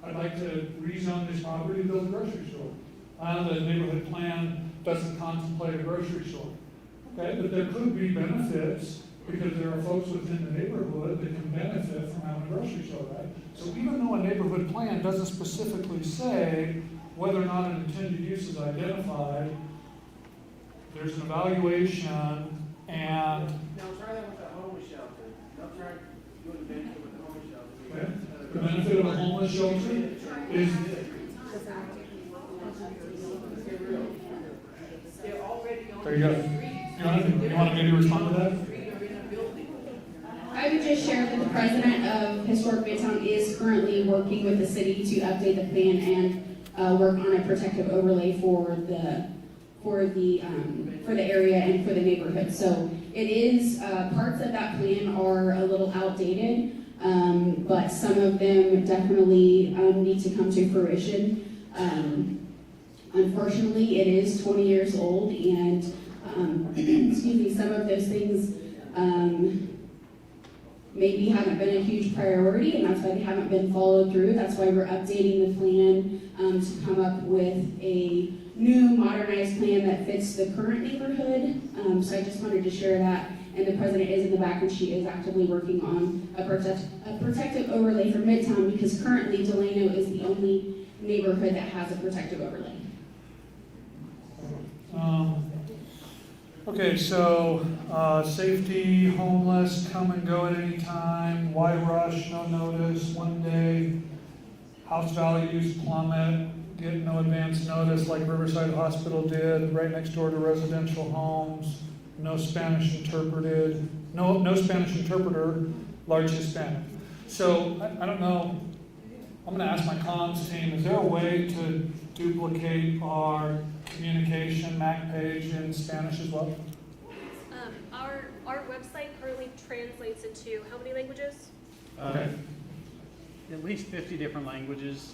I'd like to rezone this property to build a grocery store. The neighborhood plan doesn't contemplate a grocery store. Okay, but there could be benefits because there are folks within the neighborhood that can benefit from having a grocery store, right? So even though a neighborhood plan doesn't specifically say whether or not an intended use is identified, there's an evaluation and Now, try that with the homeless shelter. Now, try doing the benefit with the homeless shelter. okay, the benefit of a homeless shelter is, Get real. They're already on there you go. the street. You want me to respond to that? Street or in a building. I would just share that the president of Historic Midtown is currently working with the city to update the plan and work on a protective overlay for the area and for the neighborhood. So it is parts of that plan are a little outdated, but some of them definitely need to come to fruition. Unfortunately, it is 20 years old, and excuse me, some of those things maybe haven't been a huge priority, and that's why they haven't been followed through. That's why we're updating the plan to come up with a new modernized plan that fits the current neighborhood. So I just wanted to share that. And the president is in the back, and she is actively working on a protective overlay for Midtown, because currently Delano is the only neighborhood that has a protective overlay. Okay, so safety, homeless, come and go at any time, why rush, no notice, 1 day, house values plummet, get no advance notice like Riverside Hospital did, right next door to residential homes, no Spanish interpreted, no Spanish interpreter, large Hispanic. So I don't know, I'm gonna ask my comms team, is there a way to duplicate our communication MAC page in Spanish as well? Our website currently translates into how many languages? Okay. At least 50 different languages.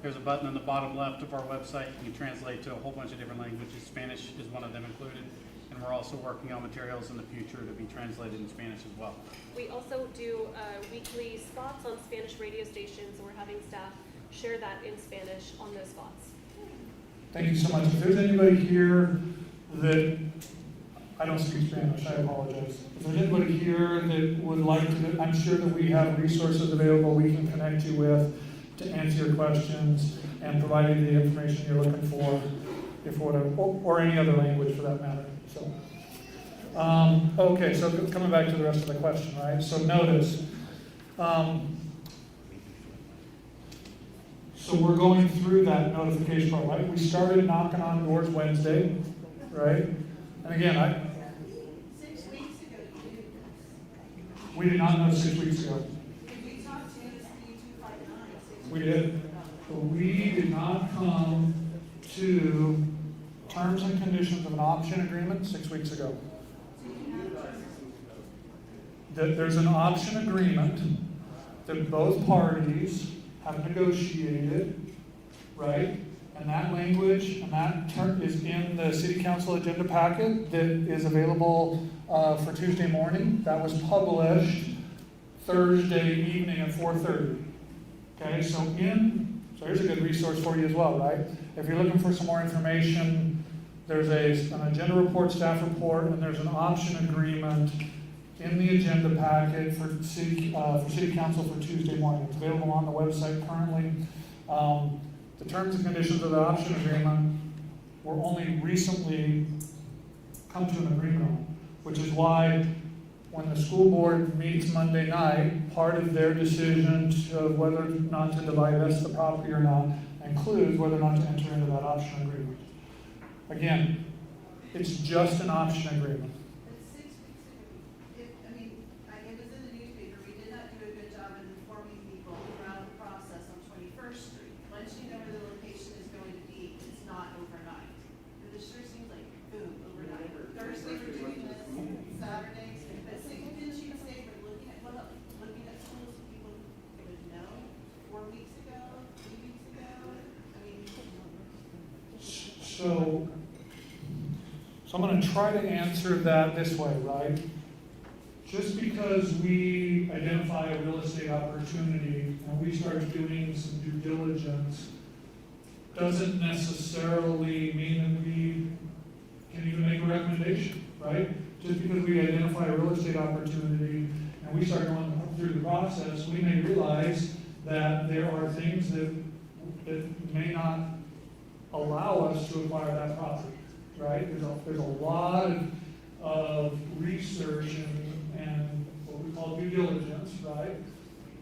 There's a button on the bottom left of our website. You can translate to a whole bunch of different languages. Spanish is one of them included. And we're also working on materials in the future to be translated in Spanish as well. We also do weekly spots on Spanish radio stations, and we're having staff share that in Spanish on those spots. Thank you so much. If there's anybody here that, I don't speak Spanish, I apologize. If there's anybody here that would like to, I'm sure that we have resources available we can connect you with to answer your questions and provide you the information you're looking for, if whatever, or any other language for that matter. So, okay, so coming back to the rest of the question, right? So notice, so we're going through that notification part, right? We started knocking on doors Wednesday, right? And again, 6 weeks ago, you did this. we did not know 6 weeks ago. If we talked to NSP 259, We did. But we did not come to terms and conditions of an option agreement 6 weeks ago. There's an option agreement that both parties have negotiated, right? And that language and that term is in the city council agenda packet that is available for Tuesday morning. That was published Thursday evening at 4:30. Okay, so here's a good resource for you as well, right? If you're looking for some more information, there's an agenda report, staff report, and there's an option agreement in the agenda packet for city council for Tuesday morning. It's available on the website currently. The terms and conditions of the option agreement were only recently come to an agreement on, which is why when the school board meets Monday night, part of their decision of whether or not to divest the property or not includes whether or not to enter into that option agreement. Again, it's just an option agreement. But 6 weeks ago, it was in the newspaper, we did not do a good job in informing people around the process on 21st Street. Once you know where the location is going to be, it's not overnight. But it sure seems like, boom, overnight. Thursday we're doing this, Saturday I'm going to try to answer that this way, right? Just because we identify a real estate opportunity and we start doing some due diligence doesn't necessarily mean that we can even make a recommendation, right? Just because we identify a real estate opportunity and we start going through the process, we may realize that there are things that may not allow us to acquire that property, right? There's a lot of research and what we call due diligence, right?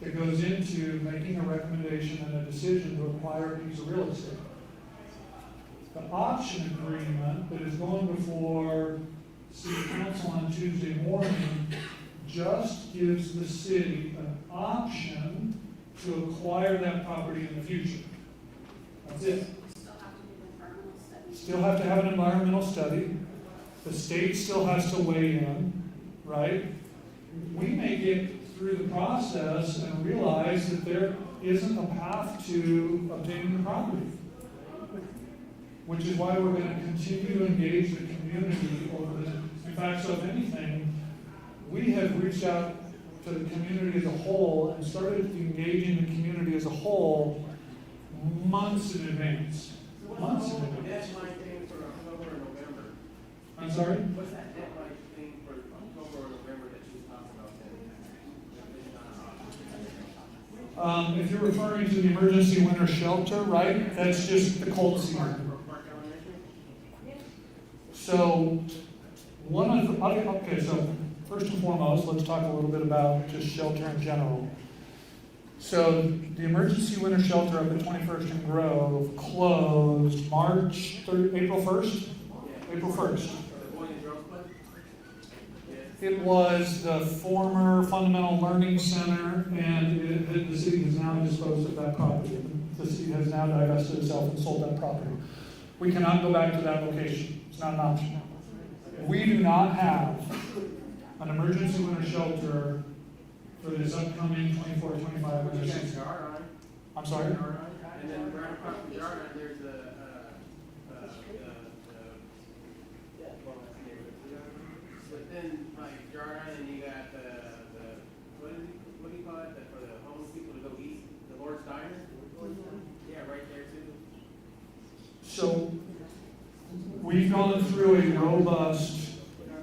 That goes into making a recommendation and a decision to acquire a piece of real estate. The option agreement that is going before City Council on Tuesday morning just gives the city an option to acquire that property in the future. That's it. Still have to have an environmental study. The state still has to weigh in, right? We may get through the process and realize that there isn't a path to obtaining the property. Which is why we're going to continue to engage the community over this. In fact, so if anything, we have reached out to the community as a whole and started engaging the community as a whole months in advance. Months in advance. Deadline thing for October and November. I'm sorry? What's that deadline thing for October or November that you talked about then? If you're referring to the emergency winter shelter, right? That's just the cold season. So, so first and foremost, let's talk a little bit about just shelter in general. So, the emergency winter shelter up at 21st and Grove closed April 1st? April 1st. It was the former Fundamental Learning Center, and the city has now disposed of that property. The city has now divested itself and sold that property. We cannot go back to that location. It's not an option. We do not have an emergency winter shelter for this upcoming 24-25 winter season. I'm sorry? And then right across from Jarden, there's but then like Jarden, and you got what do you call it? For the homeless people to go eat, the Lord's Diner. Yeah, right there too. So we've gone through a robust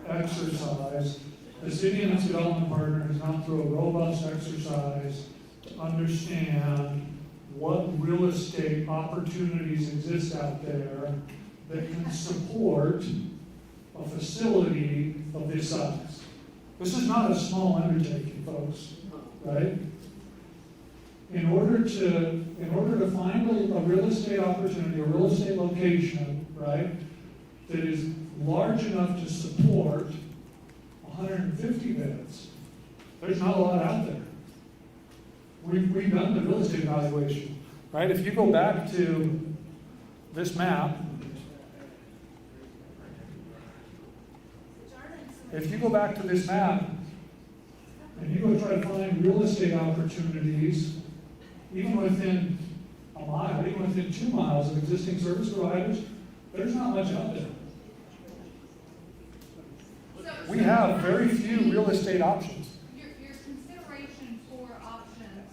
exercise. The city and its development partner has gone through a robust exercise to understand what real estate opportunities exist out there that can support a facility of this size. This is not a small undertaking, folks, right? In order to find a real estate opportunity, a real estate location, right, that is large enough to support 150 beds, there's not a lot out there. We've done the real estate evaluation, right? If you go back to this map, and you go try to find real estate opportunities, even within a mile, even within 2 miles of existing service providers, there's not much out there. We have very few real estate options. Your consideration for options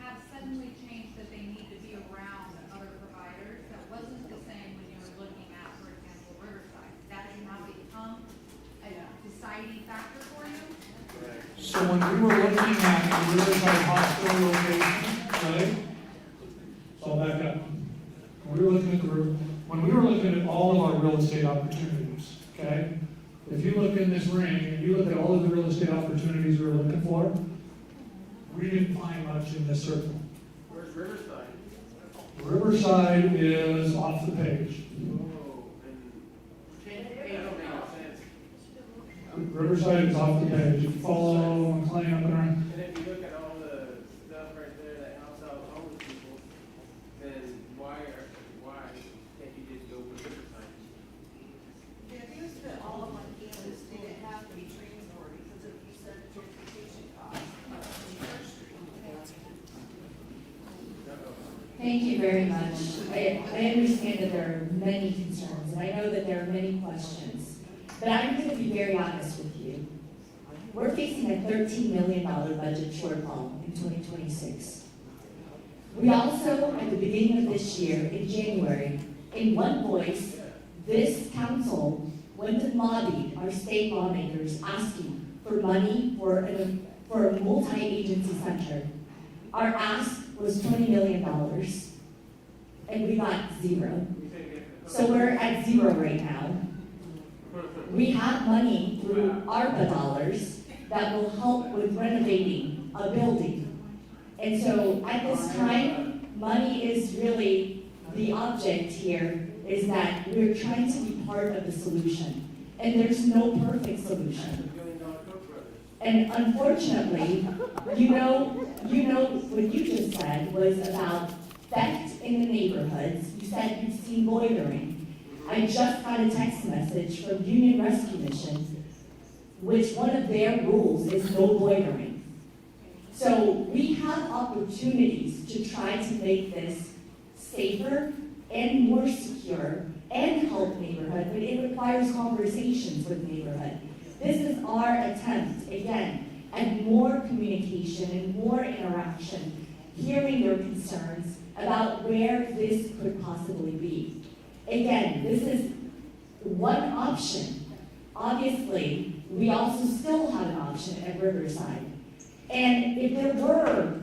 have suddenly changed that they need to be around other providers. That wasn't the same when you were looking at, for example, Riverside. That has now become a deciding factor for you? So when we were looking at the Riverside Hospital location, right? So I'll back up. When we were looking at all of our real estate opportunities, okay? If you look in this ring and you look at all of the real estate opportunities we were looking for, we didn't find much in this circle. Where's Riverside? Riverside is off the page. Oh, and it don't make no sense. Riverside is off the page. You follow McLean up and around. And if you look at all the stuff right there that helps out homeless people, then why can't you just go with Riverside? If you spent all of on campus, they didn't have to be transported because of you said transportation costs. Thank you very much. I understand that there are many concerns, and I know that there are many questions. But I'm gonna be very honest with you. We're facing a $13 million budget shortfall in 2026. We also, at the beginning of this year, in January, in one voice, this council went and lobbied our state lawmakers asking for money for a multi-agency center. Our ask was $20 million, and we got zero. So we're at zero right now. We have money through ARPA dollars that will help with renovating a building. And so at this time, money is really the object here, is that we're trying to be part of the solution. And there's no perfect solution. And unfortunately, you know what you just said was about theft in the neighborhoods. You said you've seen loitering. I just got a text message from Union Rescue Mission, which one of their rules is no loitering. So we have opportunities to try to make this safer and more secure and help neighborhood, but it requires conversations with neighborhood. This is our attempt, again, at more communication and more interaction, hearing their concerns about where this could possibly be. Again, this is one option. Obviously, we also still have an option at Riverside. And if there were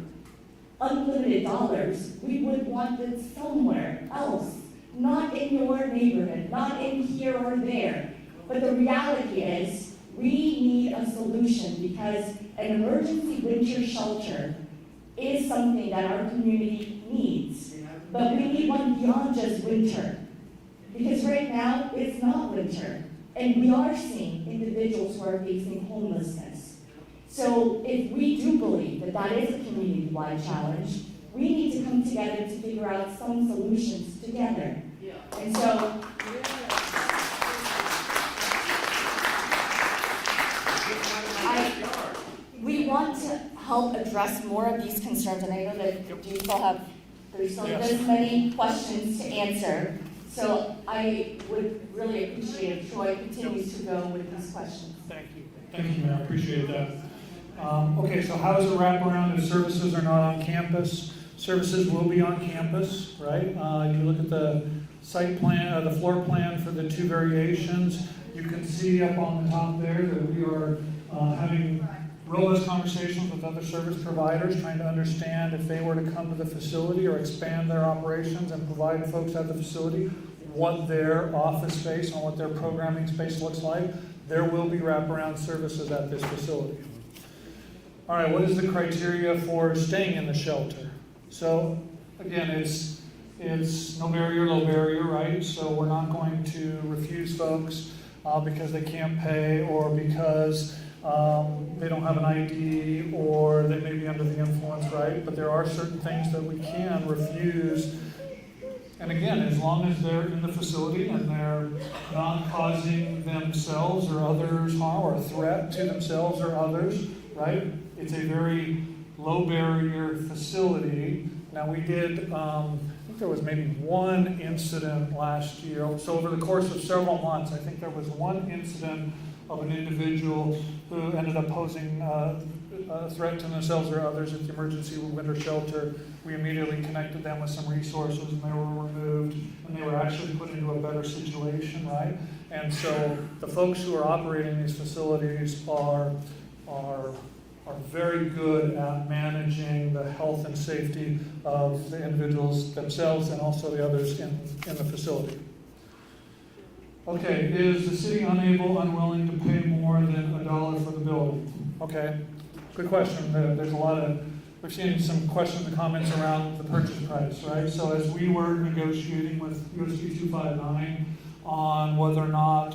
unlimited dollars, we would want it somewhere else, not in your neighborhood, not in here or there. But the reality is, we need a solution because an emergency winter shelter is something that our community needs. But we need one beyond just winter. Because right now, it's not winter. And we are seeing individuals who are facing homelessness. So if we do believe that that is a community-wide challenge, we need to come together to figure out some solutions together. And so, we want to help address more of these concerns, and I know that there's still this many questions to answer. So I would really appreciate if Troy continues to go with these questions. Thank you, Mayor, I appreciate that. Okay, so how does it wrap around if services are not on campus? Services will be on campus, right? You look at the site plan, the floor plan for the two variations. You can see up on the top there that we are having robust conversations with other service providers, trying to understand if they were to come to the facility or expand their operations and provide folks at the facility what their office space and what their programming space looks like. There will be wraparound services at this facility. All right, what is the criteria for staying in the shelter? So again, it's no barrier, low barrier, right? So we're not going to refuse folks because they can't pay or because they don't have an ID or they may be under the influence, right? But there are certain things that we can refuse. And again, as long as they're in the facility and they're not causing themselves or others harm or a threat to themselves or others, right? It's a very low barrier facility. Now we did, I think there was maybe one incident last year. So over the course of several months, I think there was one incident of an individual who ended up posing a threat to themselves or others at the emergency winter shelter. We immediately connected them with some resources and they were removed and they were actually put into a better situation, right? And so the folks who are operating these facilities are very good at managing the health and safety of the individuals themselves and also the others in the facility. Okay, is the city unable, unwilling to pay more than $1 for the building? Okay, good question. There's a lot of, we've seen some questions and comments around the purchase price, right? So as we were negotiating with USD 259 on whether or not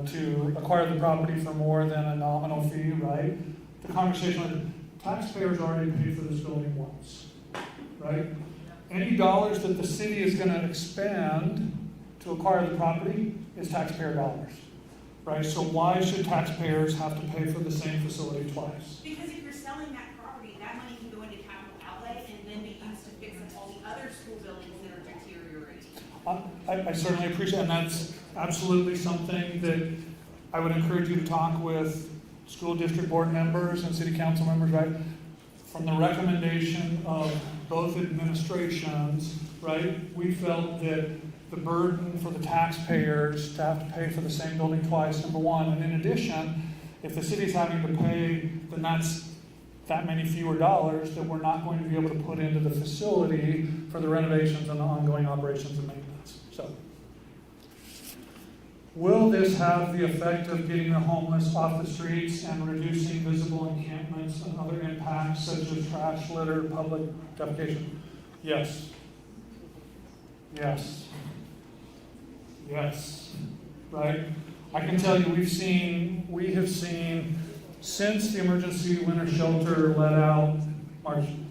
to acquire the property for more than a nominal fee, right? The conversation with taxpayers already paid for this building once, right? Any dollars that the city is going to expend to acquire the property is taxpayer dollars, right? So why should taxpayers have to pay for the same facility twice? Because if you're selling that property, that money can go into capital outlay and then be used to fix up all the other school buildings that are deteriorating. I certainly appreciate, and absolutely something that I would encourage you to talk with school district board members and city council members, right? From the recommendation of both administrations, right, we felt that the burden for the taxpayers to have to pay for the same building twice, number one, and in addition, if the city's having to pay, then that's that many fewer dollars that we're not going to be able to put into the facility for the renovations and the ongoing operations and maintenance. So, will this have the effect of getting the homeless off the streets and reducing visible encampments and other impacts such as trash, litter, public defecation? Yes. Yes. Yes. Right? I can tell you we have seen since the emergency winter shelter let out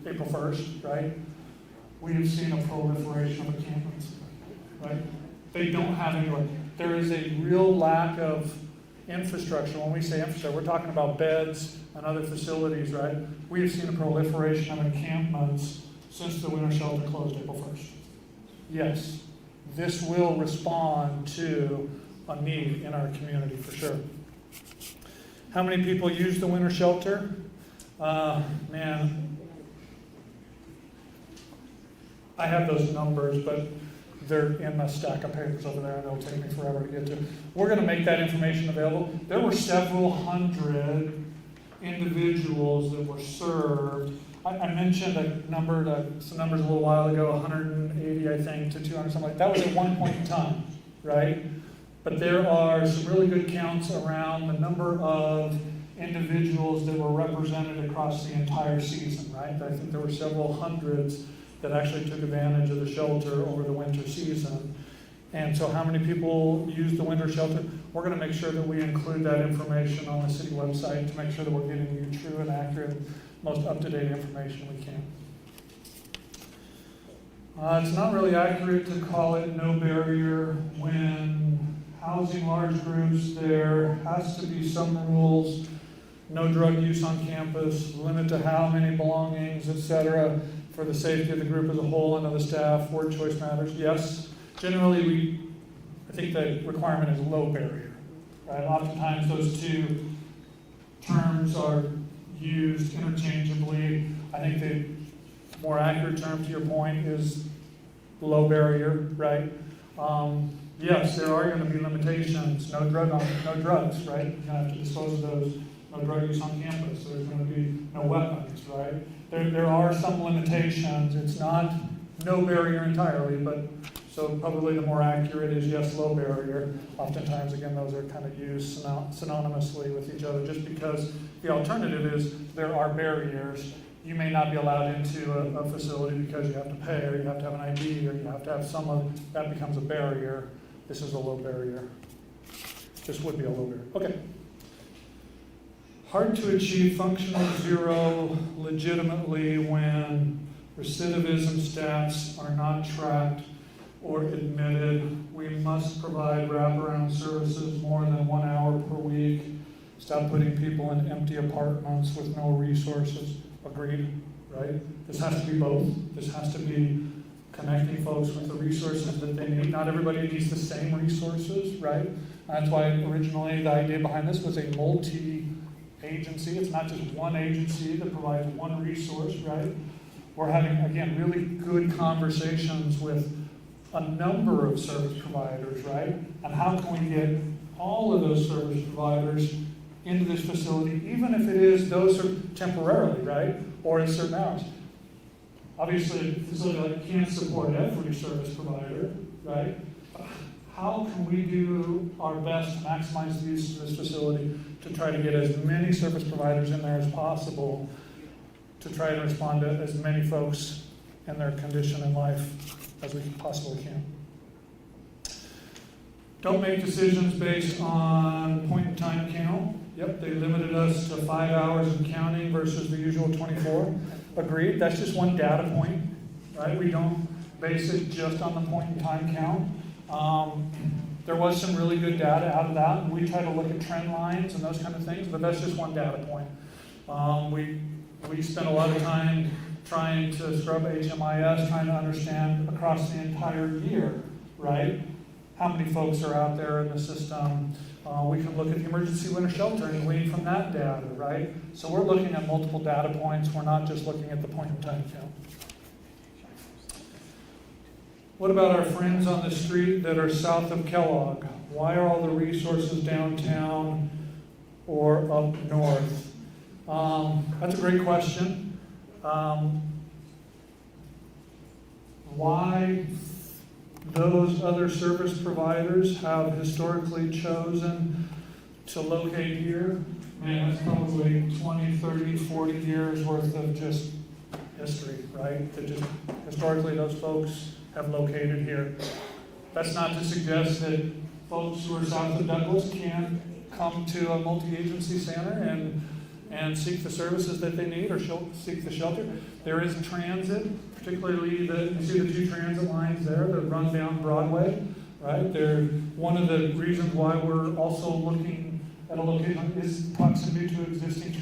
April 1st, right? We have seen a proliferation of encampments, right? They don't have anywhere. There is a real lack of infrastructure. When we say infrastructure, we're talking about beds and other facilities, right? We have seen a proliferation of encampments since the winter shelter closed April 1st. Yes, this will respond to a need in our community for sure. How many people use the winter shelter? Man, I have those numbers, but they're in a stack of papers over there, and it'll take me forever to get to. We're going to make that information available. There were several hundred individuals that were served. I mentioned some numbers a little while ago, 180, I think, to 200, something like that. That was at one point in time, right? But there are some really good counts around the number of individuals that were represented across the entire season, right? I think there were several hundreds that actually took advantage of the shelter over the winter season. And so how many people use the winter shelter? We're going to make sure that we include that information on the city website to make sure that we're getting you true and accurate, most up-to-date information we can. It's not really accurate to call it no barrier when housing large groups. There has to be some rules, no drug use on campus, limit to how many belongings, etc., for the safety of the group as a whole and of the staff. Word choice matters. Yes, generally I think the requirement is low barrier, right? Oftentimes those two terms are used interchangeably. I think the more accurate term to your point is low barrier, right? Yes, there are going to be limitations. No drugs, right? You're going to have to dispose of those. No drug use on campus. There's going to be no weapons, right? There are some limitations. It's not no barrier entirely, but so probably the more accurate is yes, low barrier. Oftentimes, again, those are kind of used synonymously with each other just because the alternative is there are barriers. You may not be allowed into a facility because you have to pay or you have to have an ID or you have to have someone. That becomes a barrier. This is a low barrier. This would be a low barrier. Okay. Hard to achieve functional zero legitimately when recidivism stats are not tracked or admitted. We must provide wraparound services more than 1 hour per week. Stop putting people in empty apartments with no resources. Agreed, right? This has to be both. This has to be connecting folks with the resources that they need. Not everybody needs the same resources, right? That's why originally the idea behind this was a multi-agency. It's not just one agency that provides one resource, right? We're having, again, really good conversations with a number of service providers, right? And how can we get all of those service providers into this facility, even if it is those are temporarily, right? Or at certain hours. Obviously, a facility like can't support every service provider, right? How can we do our best to maximize the use of this facility to try to get as many service providers in there as possible to try to respond to as many folks in their condition in life as we possibly can. Don't make decisions based on point-in-time count. Yep, they limited us to 5 hours and counting versus the usual 24. Agreed, that's just one data point, right? We don't base it just on the point-in-time count. There was some really good data out of that, and we try to look at trend lines and those kind of things, but that's just one data point. We spent a lot of time trying to scrub HMIS, trying to understand across the entire year, right? how many folks are out there in the system. We can look at the emergency winter shelter and glean from that data, right? So we're looking at multiple data points. We're not just looking at the point in time count. What about our friends on the street that are south of Kellogg? Why are all the resources downtown or up north? That's a great question. Why those other service providers have historically chosen to locate here? Man, that's probably 20, 30, 40 years worth of just history, right? That just historically those folks have located here. That's not to suggest that folks who are south of Douglas can't come to a multi-agency center and seek the services that they need or seek the shelter. There is transit, particularly you see the 2 transit lines there that run down Broadway, right? They're one of the reasons why we're also looking at a location is proximity to existing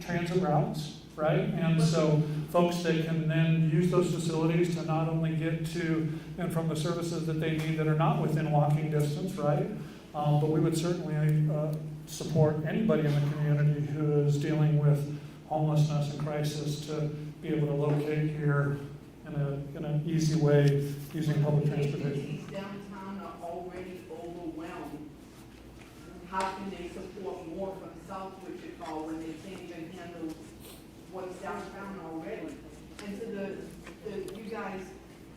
transit routes, right? And so folks that can then use those facilities to not only get to and from the services that they need that are not within walking distance, right? But we would certainly support anybody in the community who is dealing with homelessness and crisis to be able to locate here in an easy way using public transportation. These downtown are already overwhelmed. How can they support more from South Wichita when they can't even handle what's downtown already? And to the you guys,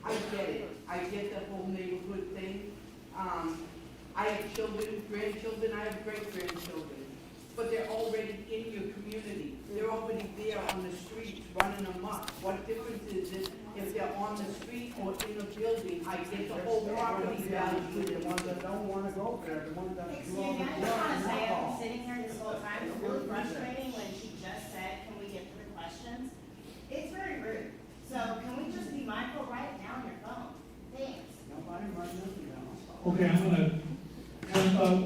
I get it. I get the whole neighborhood thing. I have children, grandchildren, I have great-grandchildren. But they're already in your community. They're already there on the streets running amok. What difference is it if they're on the street or in a building? I get the whole property value. The ones that don't wanna go there, the ones that. Excuse me, I just wanna say, I've been sitting here this whole time, it's really frustrating when she just said, can we get through questions? It's very rude. So can we just be mindful, write it down on your phone? Thanks. Nobody running nothing down. Okay, I'm gonna,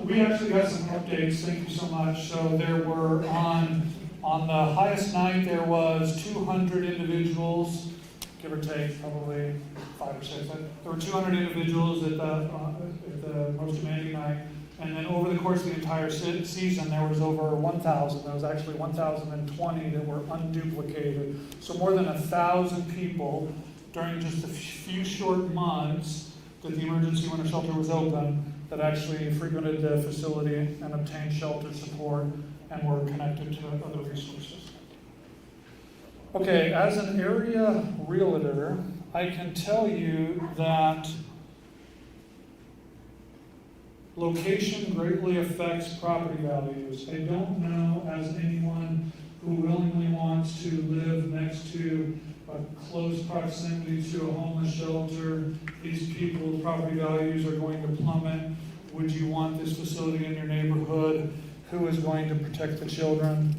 we actually got some updates, thank you so much. So there were, on the highest night, there was 200 individuals, give or take, probably 5 or 6. There were 200 individuals at the most demanding night. And then over the course of the entire season, there was over 1,000. There was actually 1,020 that were unduplicated. So more than 1,000 people during just a few short months that the emergency winter shelter was open that actually frequented the facility and obtained shelter support and were connected to other resources. Okay, as an area realtor, I can tell you that location greatly affects property values. I don't know as anyone who willingly wants to live next to a close proximity to a homeless shelter. These people's property values are going to plummet. Would you want this facility in your neighborhood? Who is going to protect the children?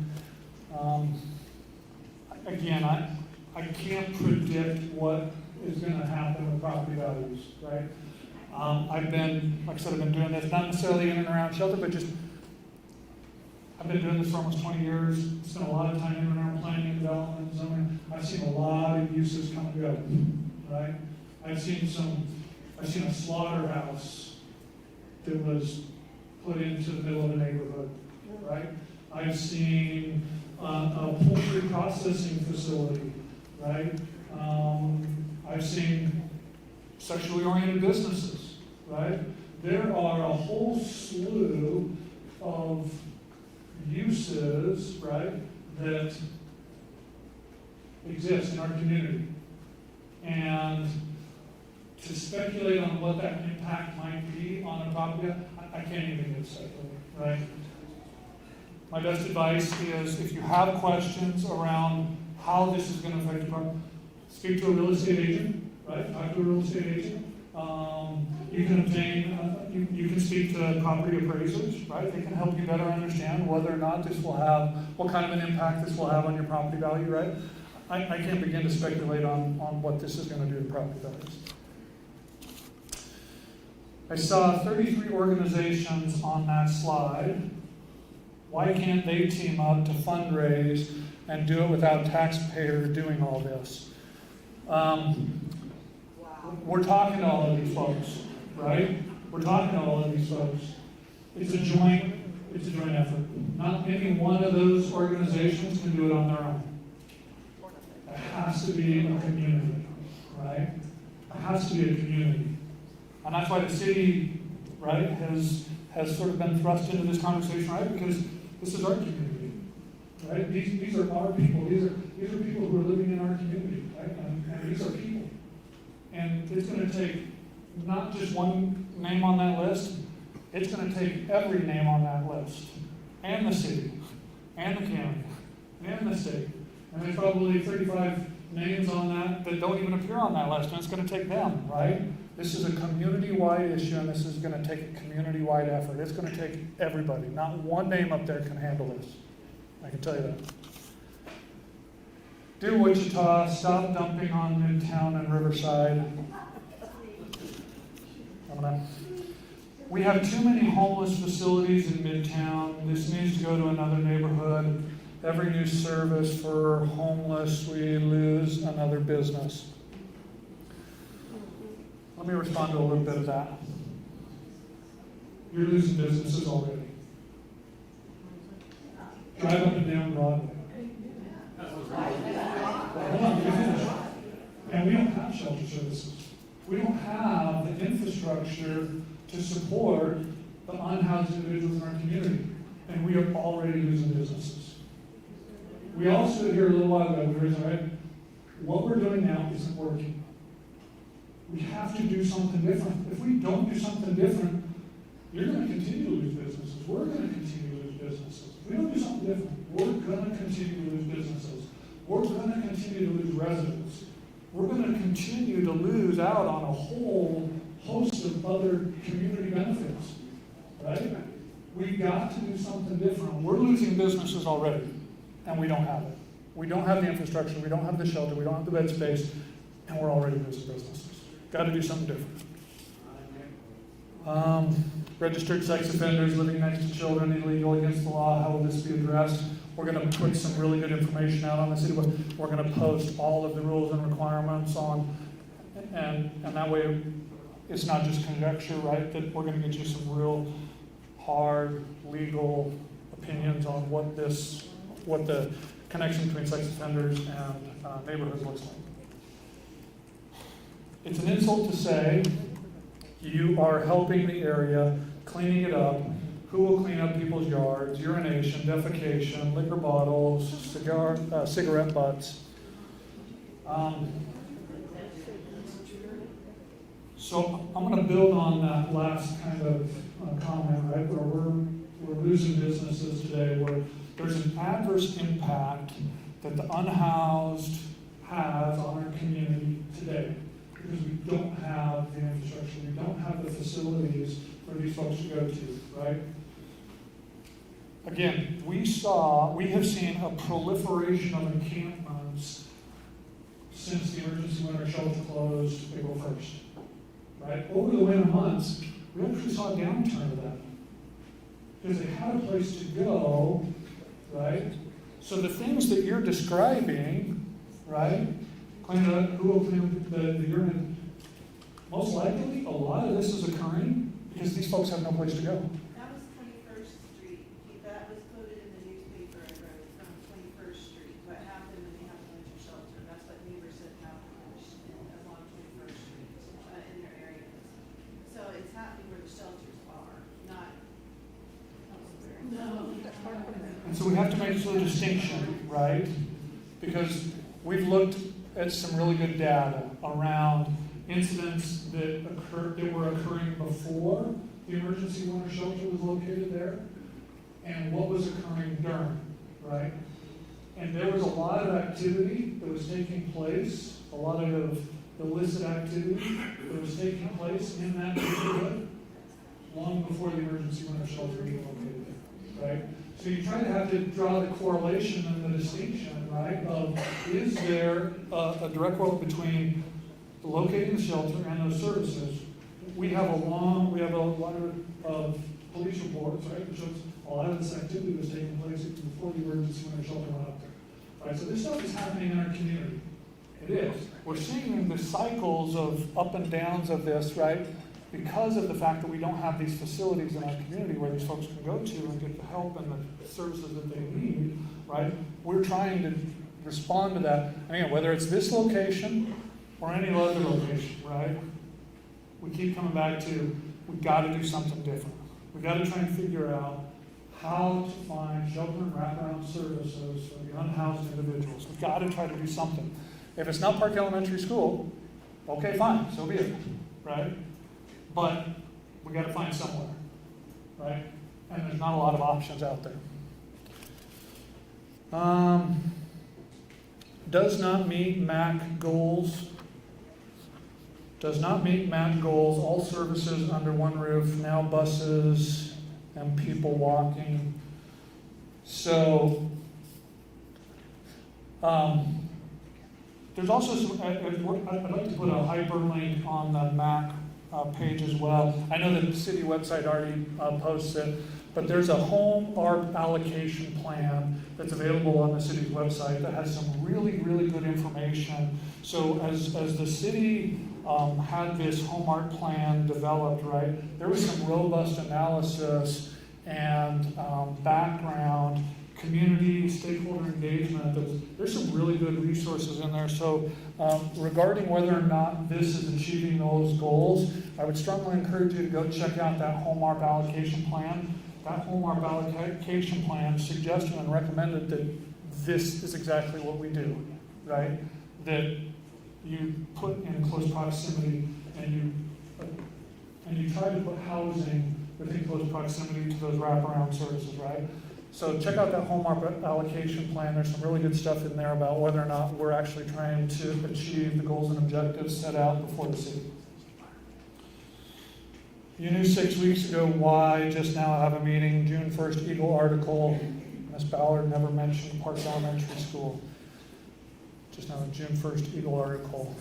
Again, I can't predict what is going to happen with property values, right? I've been, like I said, I've been doing this, not necessarily in and around shelter, but just, I've been doing this for almost 20 years, spent a lot of time in and around planning and development and zoning. I've seen a lot of uses come and go, right? I've seen a slaughterhouse that was put into the middle of a neighborhood, right? I've seen a poultry processing facility, right? I've seen sexually oriented businesses, right? There are a whole slew of uses, right, that exist in our community. And to speculate on what that impact might be on a property, I can't even get speculate, right? My best advice is if you have questions around how this is going to affect your property, speak to a real estate agent, right? Talk to a real estate agent. You can obtain, you can speak to property appraisers, right? They can help you better understand whether or not this will have, what kind of an impact this will have on your property value, right? I can't begin to speculate on what this is going to do to property values. I saw 33 organizations on that slide. Why can't they team up to fundraise and do it without taxpayers doing all this? We're talking to all of these folks, right? We're talking to all of these folks. It's a joint effort. Not any one of those organizations can do it on their own. It has to be a community, right? It has to be a community. And that's why the city, right, has sort of been thrust into this conversation, right? Because this is our community, right? These are our people. These are people who are living in our community, right? And these are people. And it's going to take not just one name on that list. It's going to take every name on that list, and the city, and the county, and the state. And there's probably 35 names on that don't even appear on that list, and it's going to take them, right? This is a community-wide issue, and this is going to take a community-wide effort. It's going to take everybody. Not one name up there can handle this. I can tell you that. Dear Wichita, stop dumping on Midtown and Riverside. We have too many homeless facilities in Midtown. This needs to go to another neighborhood. Every new service for homeless, we lose another business. Let me respond to a little bit of that. You're losing businesses already. Drive up and down Broadway. Hold on, let me finish. And we don't have shelter services. We don't have the infrastructure to support the unhoused individuals in our community. And we are already losing businesses. We also, here a little while ago, we were right, what we're doing now isn't working. We have to do something different. If we don't do something different, you're going to continue to lose businesses. We're going to continue to lose businesses. If we don't do something different, we're going to continue to lose businesses. We're going to continue to lose residents. We're going to continue to lose out on a whole host of other community benefits, right? We've got to do something different. We're losing businesses already, and we don't have it. We don't have the infrastructure, we don't have the shelter, we don't have the bed space, and we're already losing businesses. Got to do something different. Registered sex offenders living next to children illegal against the law, how will this be addressed? We're going to put some really good information out on the city. We're going to post all of the rules and requirements on, and that way it's not just conjecture, right? That we're going to get you some real hard legal opinions on what the connection between sex offenders and neighborhoods looks like. It's an insult to say you are helping the area, cleaning it up. Who will clean up people's yards, urination, defecation, liquor bottles, cigarette butts? So I'm going to build on that last kind of comment, right, where we're losing businesses today, where there's an adverse impact that the unhoused has on our community today. Because we don't have the infrastructure, we don't have the facilities for these folks to go to, right? Again, we have seen a proliferation of encampments since the emergency winter shelter closed April 1st, right? Over the winter months, we actually saw a downturn of that. Because they had a place to go, right? So the things that you're describing, right? Clean it up, who will clean the urine? Most likely, a lot of this is occurring because these folks have no place to go. That was 21st Street. That was quoted in the newspaper I wrote from 21st Street. What happened when they had the winter shelter? That's what neighbors said happened along 21st Street in their areas. So it's happening where the shelters are, not elsewhere. No. And so we have to make a distinction, right? Because we've looked at some really good data around incidents that were occurring before the emergency winter shelter was located there, and what was occurring during, right? And there was a lot of activity that was taking place, a lot of illicit activity that was taking place in that neighborhood long before the emergency winter shelter was located there, right? So you try to have to draw the correlation and the distinction, right, of is there a direct correlation between locating the shelter and those services? We have a lot of police reports, right, which shows a lot of this activity was taking place before the emergency winter shelter went up there. Right, so this stuff is happening in our community. It is. We're seeing the cycles of up and downs of this, right? because of the fact that we don't have these facilities in our community where these folks can go to and get the help and the services that they need, right? We're trying to respond to that. And again, whether it's this location or any other location, right? We keep coming back to, we've got to do something different. We've got to try and figure out how to find shelter and wraparound services for the unhoused individuals. We've got to try to do something. If it's not Park Elementary School, okay, fine, so be it, right? But we got to find somewhere, right? And there's not a lot of options out there. Does not meet MAC goals. Does not meet MAC goals. All services under one roof. Now buses and people walking. So there's also some, I'd like to put a hyperlink on the MAC page as well. I know that the city website already posts it, but there's a home ARP allocation plan that's available on the city's website that has some really, really good information. So as the city had this home ARP plan developed, right, there was some robust analysis and background, community, stakeholder engagement. There's some really good resources in there. So regarding whether or not this is achieving those goals, I would strongly encourage you to go check out that home ARP allocation plan. That home ARP allocation plan suggested and recommended that this is exactly what we do, right? That you put in close proximity and you try to put housing within close proximity to those wraparound services, right? So check out that home ARP allocation plan. There's some really good stuff in there about whether or not we're actually trying to achieve the goals and objectives set out before the city. You knew 6 weeks ago why just now have a meeting, June 1st Eagle article. Ms. Ballard never mentioned Park Elementary School. Just now a June 1st Eagle article.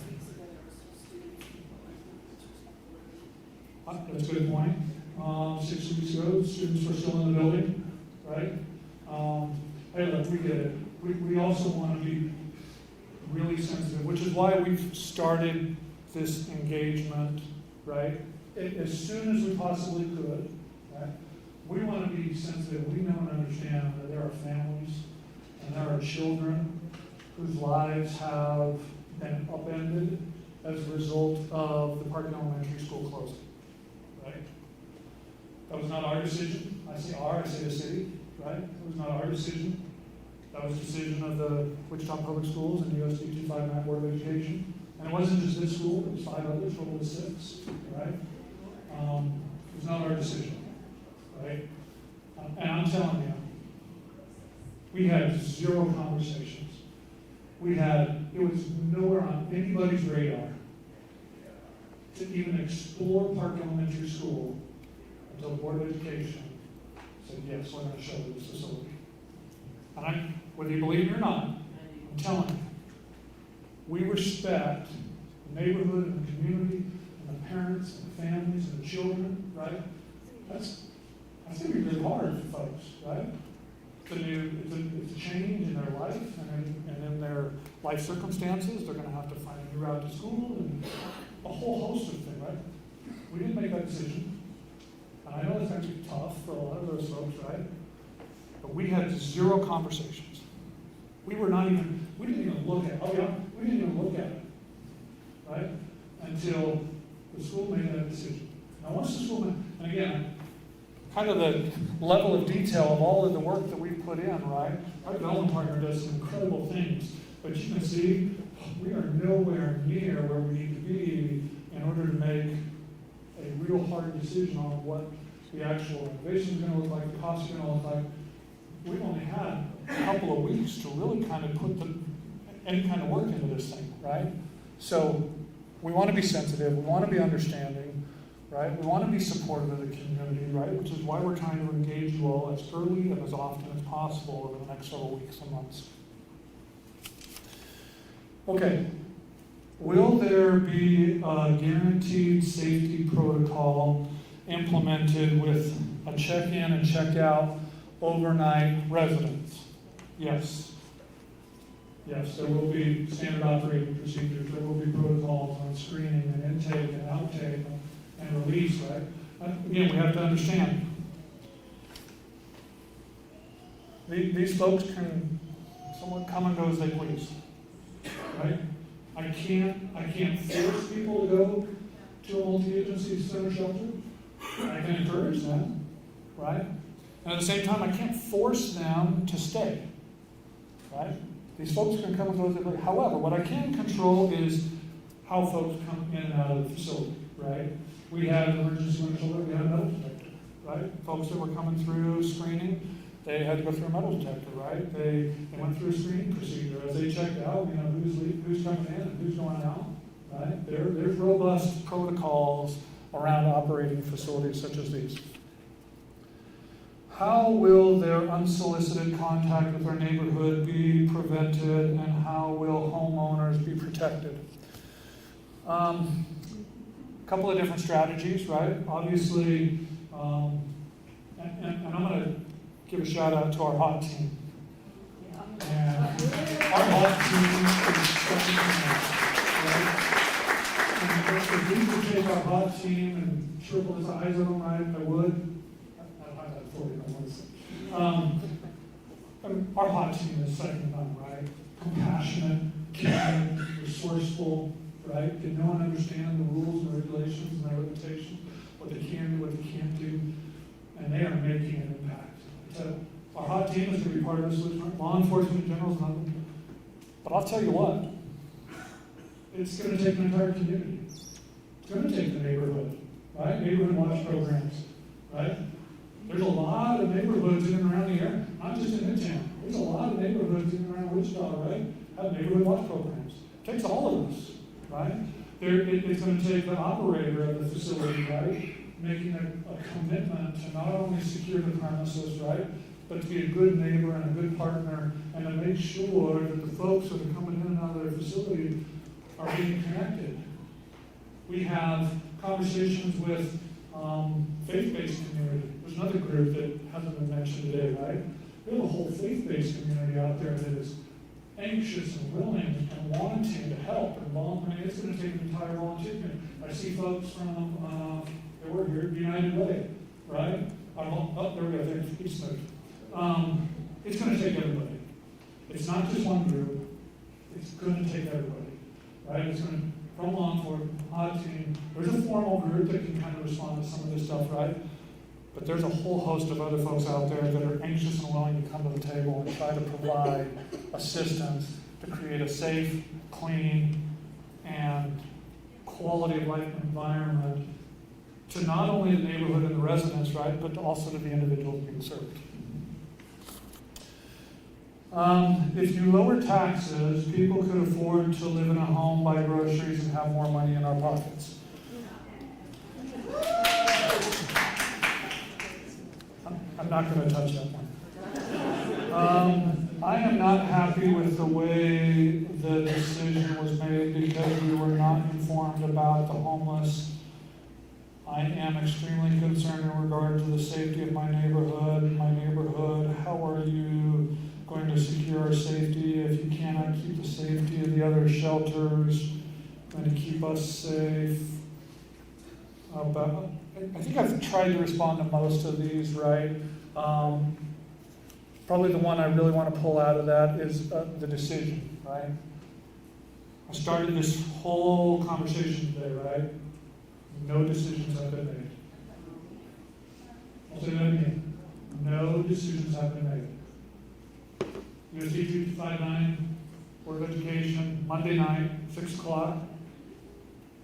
That's a good point. 6 weeks ago, students were still in the building, right? Hey, look, we get it. We also want to be really sensitive, which is why we've started this engagement, right? As soon as we possibly could, right? We want to be sensitive. We know and understand that there are families and there are children whose lives have been upended as a result of the Park Elementary School closing, right? That was not our decision. I say our, I say the city, right? It was not our decision. That was the decision of the Wichita Public Schools and USD 25 MAC Board of Education. And it wasn't just this school, it was 5 others, total of 6, right? It was not our decision, right? And I'm telling you, we had 0 conversations. It was nowhere on anybody's radar to even explore Park Elementary School until the Board of Education said, yes, we're going to show you this facility. And whether you believe it or not, I'm telling you, we respect the neighborhood and the community and the parents and the families and the children, right? That's going to be really hard for folks, right? It's a change in their life and in their life circumstances. They're going to have to find a new route to school and a whole host of things, right? We didn't make that decision. And I know it's going to be tough for a lot of those folks, right? But we had 0 conversations. We didn't even look at it. We didn't even look at it, right? Until the school made that decision. Now once the school and again, kind of the level of detail of all of the work that we've put in, right? Our development partner does some incredible things, but you can see we are nowhere near where we need to be in order to make a real hard decision on what the actual renovation is going to look like, the cost is going to look like. We've only had a couple of weeks to really kind of put any kind of work into this thing, right? So we want to be sensitive, we want to be understanding, right? We want to be supportive of the community, right? Which is why we're trying to engage you all as early and as often as possible over the next several weeks and months. Okay. Will there be a guaranteed safety protocol implemented with a check-in and check-out overnight residents? Yes. Yes, there will be standard operating procedures. There will be protocols on screening and intake and outtake and release again, we have to understand, these folks can somewhat come and go as they please, right? I can't force people to go to a multi-agency center shelter. I can encourage them, right? And at the same time, I can't force them to stay, right? These folks can come and go as they please. However, what I can control is how folks come in and out of the facility, right? We had an emergency winter shelter, we had a metal detector, right? Folks that were coming through screening, they had to go through a metal detector, right? They went through a screening procedure. As they checked out, you know, who's coming in and who's going out, right? There's robust protocols around operating facilities such as these. How will their unsolicited contact with our neighborhood be prevented, and how will homeowners be protected? A couple of different strategies, right? Obviously, and I'm going to give a shout out to our hot team. And our hot team is second to none, right? And if we could take our hot team and triple the size of them, right, I would. I don't have that authority, I want to say. Our hot team is second to none, right? Compassionate, caring, resourceful, right? Can no one understand the rules and regulations and their limitations, what they can do, what they can't do, and they are making an impact. So our hot team is going to be part of this solution. Law enforcement in general is not. But I'll tell you what, it's going to take an entire community. It's going to take the neighborhood, right? Neighborhood watch programs, right? There's a lot of neighborhoods in and around the area, not just in Midtown. There's a lot of neighborhoods in and around Wichita, right? Have neighborhood watch programs. It takes all of us, right? It's going to take the operator of the facility, right? Making a commitment to not only secure the premises, right, but to be a good neighbor and a good partner, and to make sure that the folks that are coming in and out of their facility are being connected. We have conversations with faith-based community. There's another group that hasn't been mentioned today, right? We have a whole faith-based community out there that is anxious and willing and wanting to help. And it's going to take an entire volunteer community. I see folks from they work here at United Way, right? There we go, there's East Move. It's going to take everybody. It's not just one group. It's going to take everybody, right? It's going to, from law enforcement, hot team. There's a formal group that can kind of respond to some of this stuff, right? But there's a whole host of other folks out there that are anxious and willing to come to the table and try to provide assistance to create a safe, clean, and quality of life environment to not only the neighborhood and the residents, right, but also to the individuals being served. If you lower taxes, people could afford to live in a home, buy groceries, and have more money in our pockets. I'm not going to touch that one. I am not happy with the way the decision was made because we were not informed about the homeless. I am extremely concerned in regard to the safety of my neighborhood. How are you going to secure our safety if you cannot keep the safety of the other shelters? Going to keep us safe? But I think I've tried to respond to most of these, right? Probably the one I really want to pull out of that is the decision, right? I started this whole conversation today, right? No decisions have been made. I'll say that again. No decisions have been made. USC 259, Board of Education, Monday night, 6 o'clock.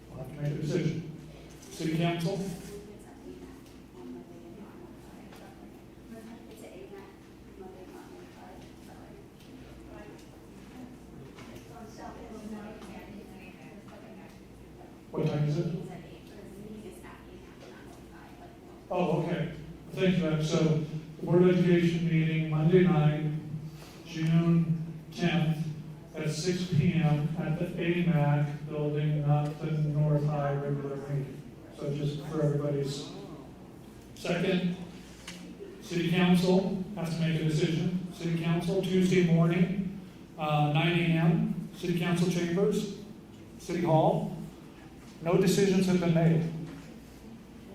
We'll have to make a decision. City Council. What time is it? Oh, okay. Thank you. So, the Board of Education meeting Monday night, June 10th at 6 p.m. at the AMAC building, not the North High regular meeting. So just for everybody's. Second, City Council has to make a decision. City Council, Tuesday morning, 9 a.m., City Council chambers, City Hall. No decisions have been made.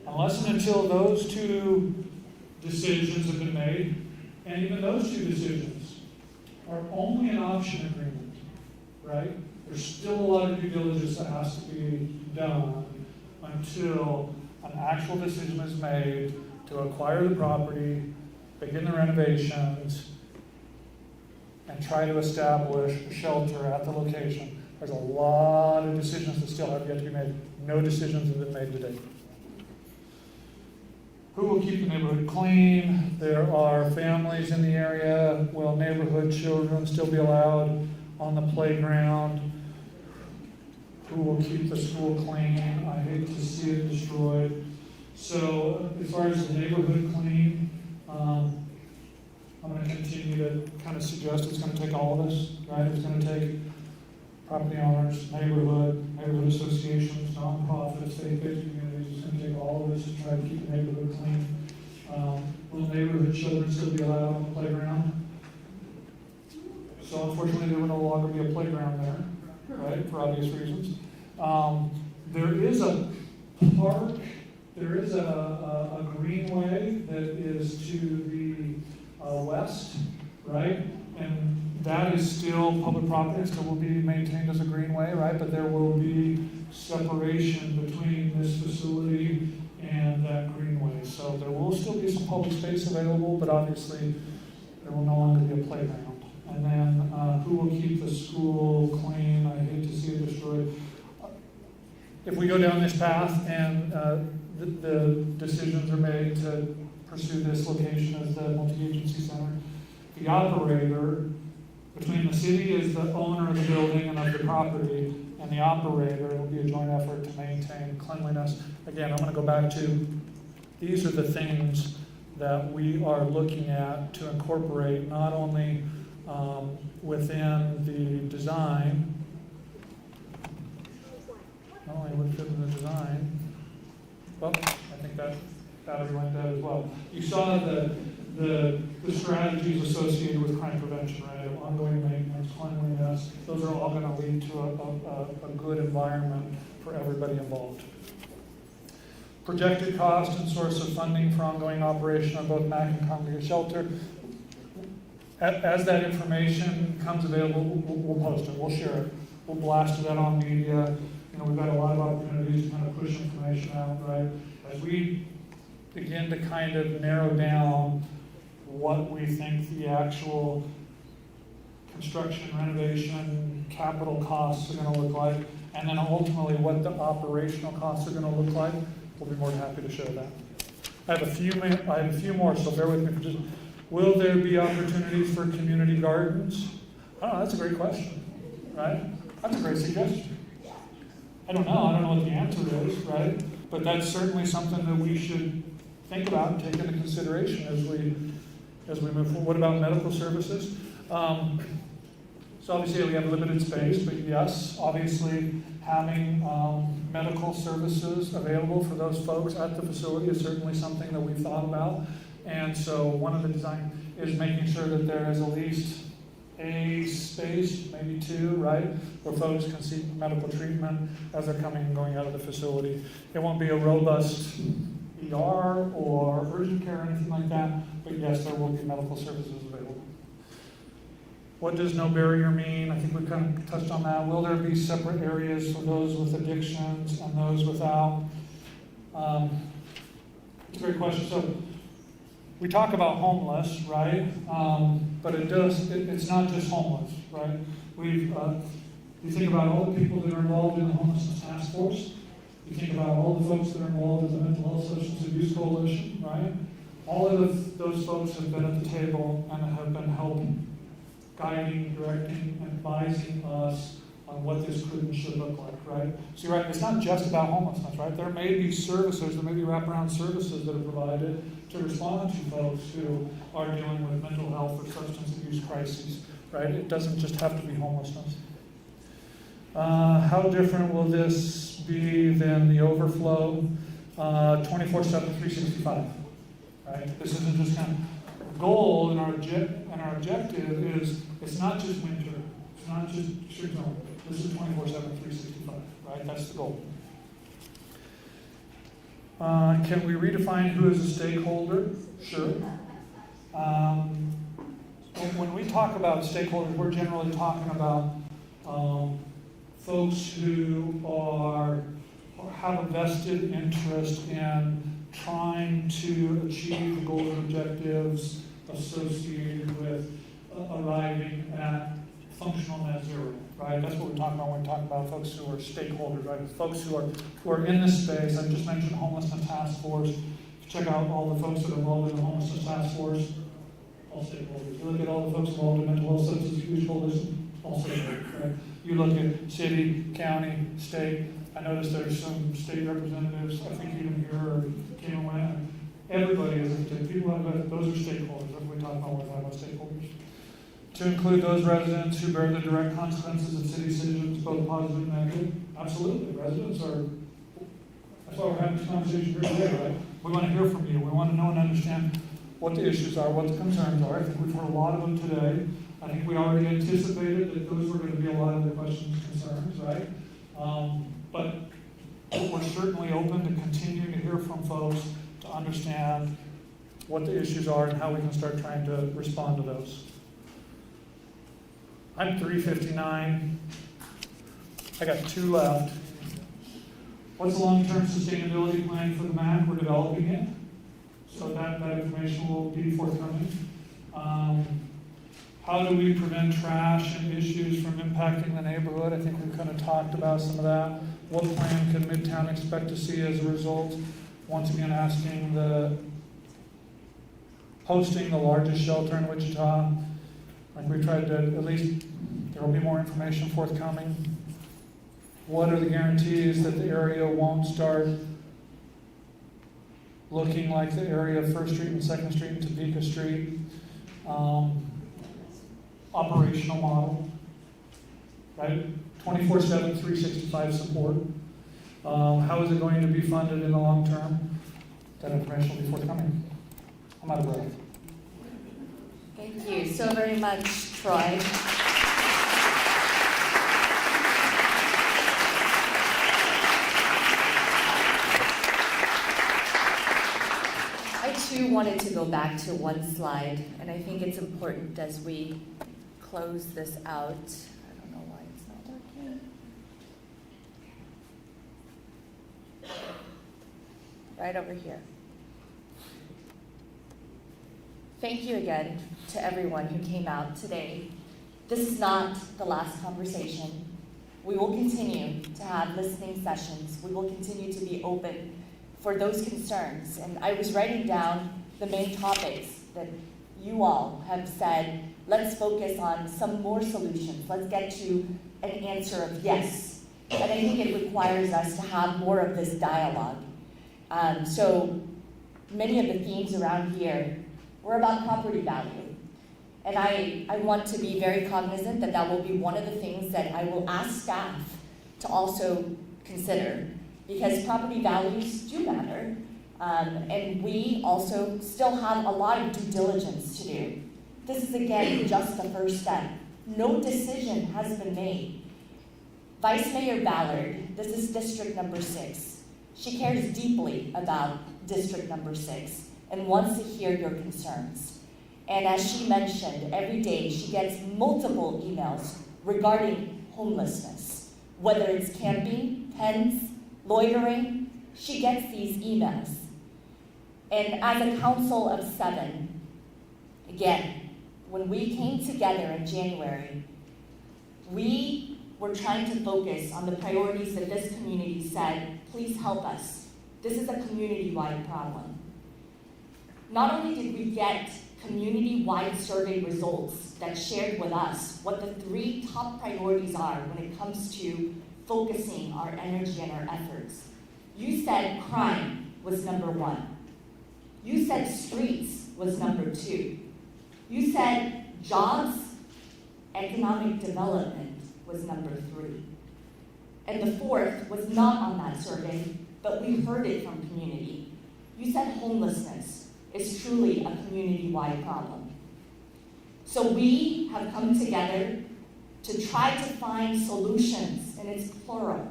Unless and until those two decisions have been made, and even those two decisions are only an option agreement, right? There's still a lot of due diligence that has to be done until an actual decision is made to acquire the property, begin the renovations, and try to establish a shelter at the location. There's a lot of decisions that still have yet to be made. No decisions have been made to date. Who will keep the neighborhood clean? There are families in the area. Will neighborhood children still be allowed on the playground? Who will keep the school clean? I hate to see it destroyed. So as far as the neighborhood clean, I'm going to continue to kind of suggest it's going to take all of us, right? It's going to take property owners, neighborhood associations, nonprofits, faith-based communities. It's going to take all of us to try to keep the neighborhood clean. Will neighborhood children still be allowed on the playground? So unfortunately, there will no longer be a playground there, right, for obvious reasons. There is a park, there is a greenway that is to the west, right? And that is still public property, it still will be maintained as a greenway, right? But there will be separation between this facility and that greenway. So there will still be some public space available, but obviously there will no longer be a playground. And then who will keep the school clean? I hate to see it destroyed. If we go down this path and the decisions are made to pursue this location as the multi-agency center, the operator, between the city as the owner of the building and of the property, and the operator, it will be a joint effort to maintain cleanliness. Again, I'm going to go back to, these are the things that we are looking at to incorporate not only within the design, well, I think that already went there as well. You saw the strategies associated with crime prevention, right? Ongoing maintenance, cleanliness, those are all going to lead to a good environment for everybody involved. Projected cost and source of funding for ongoing operation of both MAC and congregate shelter. As that information comes available, we'll post it, we'll share it, we'll blast it out on media. You know, we've got a lot of opportunities to kind of push information out, right? As we begin to kind of narrow down what we think the actual construction, renovation, capital costs are going to look like, and then ultimately what the operational costs are going to look like, we'll be more than happy to share that. I have a few more, so bear with me for just. Will there be opportunities for community gardens? Oh, that's a great question, right? That's a great suggestion. I don't know what the answer is, right? But that's certainly something that we should think about and take into consideration as we move forward. What about medical services? So obviously we have limited space, but yes, obviously having medical services available for those folks at the facility is certainly something that we've thought about. And so one of the design is making sure that there is at least a space, maybe two, right, where folks can seek medical treatment as they're coming and going out of the facility. It won't be a robust ER or urgent care or anything like that, but yes, there will be medical services available. What does no barrier mean? I think we've kind of touched on that. Will there be separate areas for those with addictions and those without? It's a great question. So we talk about homeless, right? But it's not just homeless, right? You think about all the people that are involved in the homelessness task force. You think about all the folks that are involved in the Mental Health Substance Abuse Coalition, right? All of those folks have been at the table and have been helping, guiding, directing, advising us on what this could and should look like, right? So you're right, it's not just about homelessness, right? There may be services, there may be wraparound services that are provided to respond to folks who are dealing with mental health or substance abuse crises, right? It doesn't just have to be homelessness. How different will this be than the overflow? 24/7, 365, right? This isn't just kind of goal, and our objective is it's not just winter, it's not just seasonal. This is 24/7, 365, right? That's the goal. Can we redefine who is a stakeholder? Sure. When we talk about stakeholders, we're generally talking about folks who have a vested interest in trying to achieve the goals and objectives associated with arriving at functional net zero, right? That's what we're talking about when we talk about folks who are stakeholders, right? Folks who are in this space. I just mentioned homelessness task force. Check out all the folks that are involved in the homelessness task force, all stakeholders. You look at all the folks involved in mental health substance abuse coalition, all stakeholders, right? You look at city, county, state. I noticed there's some state representatives, I think even here, or came and went. Everybody is, people like those are stakeholders. That's what we talk about when we talk about stakeholders. To include those residents who bear the direct consequences of city decisions, both positive and negative. Absolutely, residents are, that's why we're having this conversation here today, right? We want to hear from you. We want to know and understand what the issues are, what the concerns are. I think we've heard a lot of them today. I think we already anticipated that those were going to be a lot of the questions and concerns, right? But we're certainly open to continuing to hear from folks to understand what the issues are and how we can start trying to respond to those. I'm 359. I got 2 left. What's the long-term sustainability plan for the MAC? We're developing it. So that information will be forthcoming. How do we prevent trash and issues from impacting the neighborhood? I think we've kind of talked about some of that. What plan can Midtown expect to see as a result? Once again, hosting the largest shelter in Wichita. Like we tried to, at least there will be more information forthcoming. What are the guarantees that the area won't start looking like the area of 1st Street and 2nd Street and Topeka Street? Operational model, right? 24/7, 365 support. How is it going to be funded in the long term? That information will be forthcoming. I'm out of breath. Thank you so very much, Troy. I too wanted to go back to one slide, and I think it's important as we close this out. I don't know why it's not working. Right over here. Thank you again to everyone who came out today. This is not the last conversation. We will continue to have listening sessions. We will continue to be open for those concerns. And I was writing down the main topics that you all have said, let's focus on some more solutions. Let's get to an answer of yes. And I think it requires us to have more of this dialogue. So many of the themes around here were about property value. And I want to be very cognizant that that will be one of the things that I will ask staff to also consider, because property values do matter. And we also still have a lot of due diligence to do. This is, again, just the first step. No decision has been made. Vice Mayor Ballard, this is District Number 6. She cares deeply about District Number 6 and wants to hear your concerns. And as she mentioned, every day she gets multiple emails regarding homelessness, whether it's camping, tents, loitering. She gets these emails. And as a council of 7, again, when we came together in January, we were trying to focus on the priorities that this community said, please help us. This is a community-wide problem. Not only did we get community-wide survey results that shared with us what the 3 top priorities are when it comes to focusing our energy and our efforts. You said crime was number 1. You said streets was number 2. You said jobs, economic development was number 3. And the 4th was not on that survey, but we heard it from community. You said homelessness is truly a community-wide problem. So we have come together to try to find solutions, and it's plural,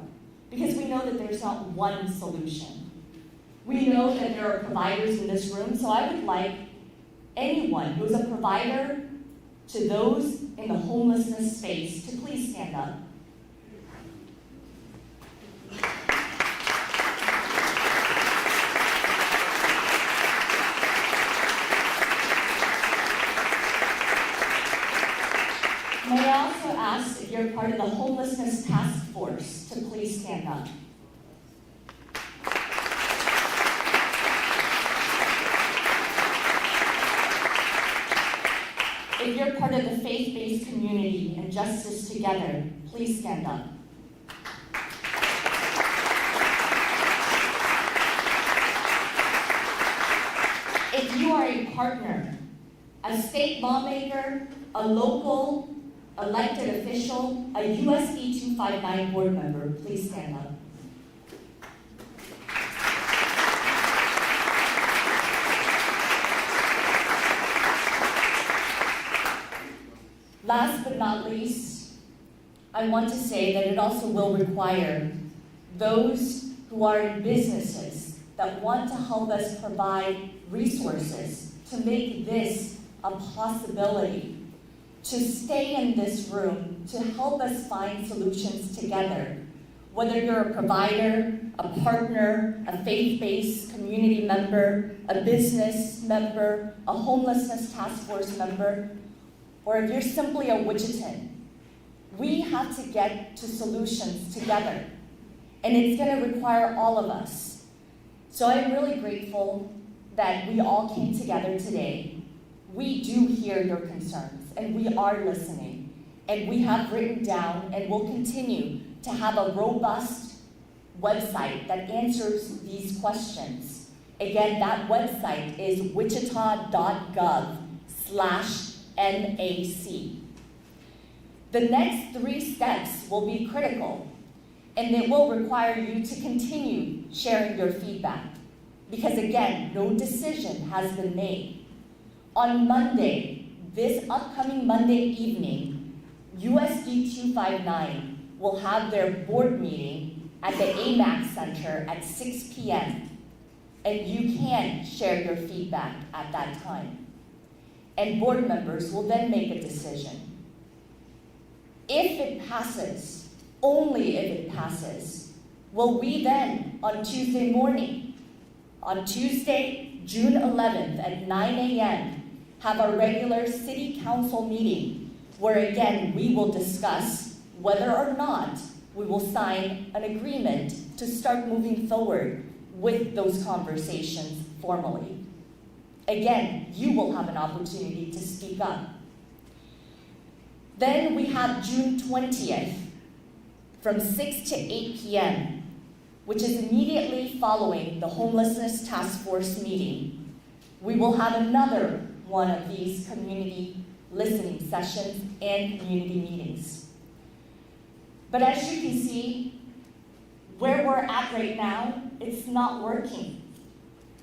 because we know that there's not one solution. We know that there are providers in this room, so I would like anyone who's a provider to those in the homelessness space to please stand up. May I also ask if you're part of the homelessness task force to please stand up. If you're part of the faith-based community and Justice Together, please stand up. If you are a partner, a state lawmaker, a local elected official, a USD 259 board member, please stand up. Last but not least, I want to say that it also will require those who are in businesses that want to help us provide resources to make this a possibility, to stay in this room, to help us find solutions together. Whether you're a provider, a partner, a faith-based community member, a business member, a homelessness task force member, or if you're simply a Wichitan, we have to get to solutions together. And it's going to require all of us. So I'm really grateful that we all came together today. We do hear your concerns, and we are listening. And we have written down and will continue to have a robust website that answers these questions. Again, that website is wichita.gov/NAC. The next 3 steps will be critical, and it will require you to continue sharing your feedback. Because again, no decision has been made. On Monday, this upcoming Monday evening, USD 259 will have their board meeting at the AMAC Center at 6 p.m. And you can share your feedback at that time. And board members will then make a decision. If it passes, only if it passes, will we then, on Tuesday morning, on Tuesday, June 11th at 9 a.m., have our regular city council meeting where again we will discuss whether or not we will sign an agreement to start moving forward with those conversations formally. Again, you will have an opportunity to speak up. Then we have June 20th from 6 to 8 p.m., which is immediately following the Homelessness Task Force meeting. We will have another one of these community listening sessions and community meetings. But as you can see, where we're at right now, it's not working.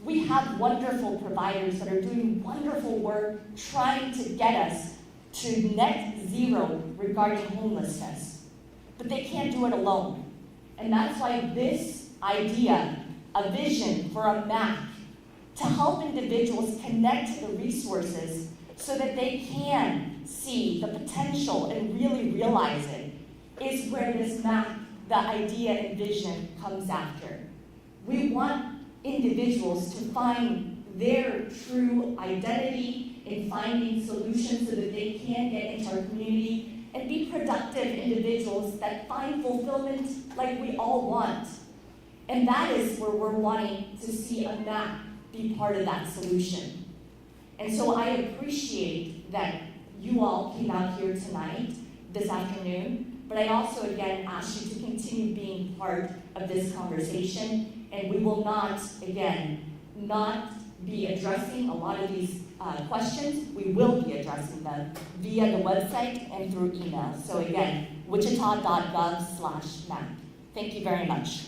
We have wonderful providers that are doing wonderful work trying to get us to net zero regarding homelessness. But they can't do it alone. And that's why this idea, a vision for a map to help individuals connect to the resources so that they can see the potential and really realize it, is where this map, the idea and vision comes after. We want individuals to find their true identity in finding solutions so that they can get into our community and be productive individuals that find fulfillment like we all want. And that is where we're wanting to see a map be part of that solution. And so I appreciate that you all came out here tonight, this afternoon, but I also again ask you to continue being part of this conversation, and we will not, again, not be addressing a lot of these questions. We will be addressing them via the website and through email. So again, wichita.gov/map. Thank you very much.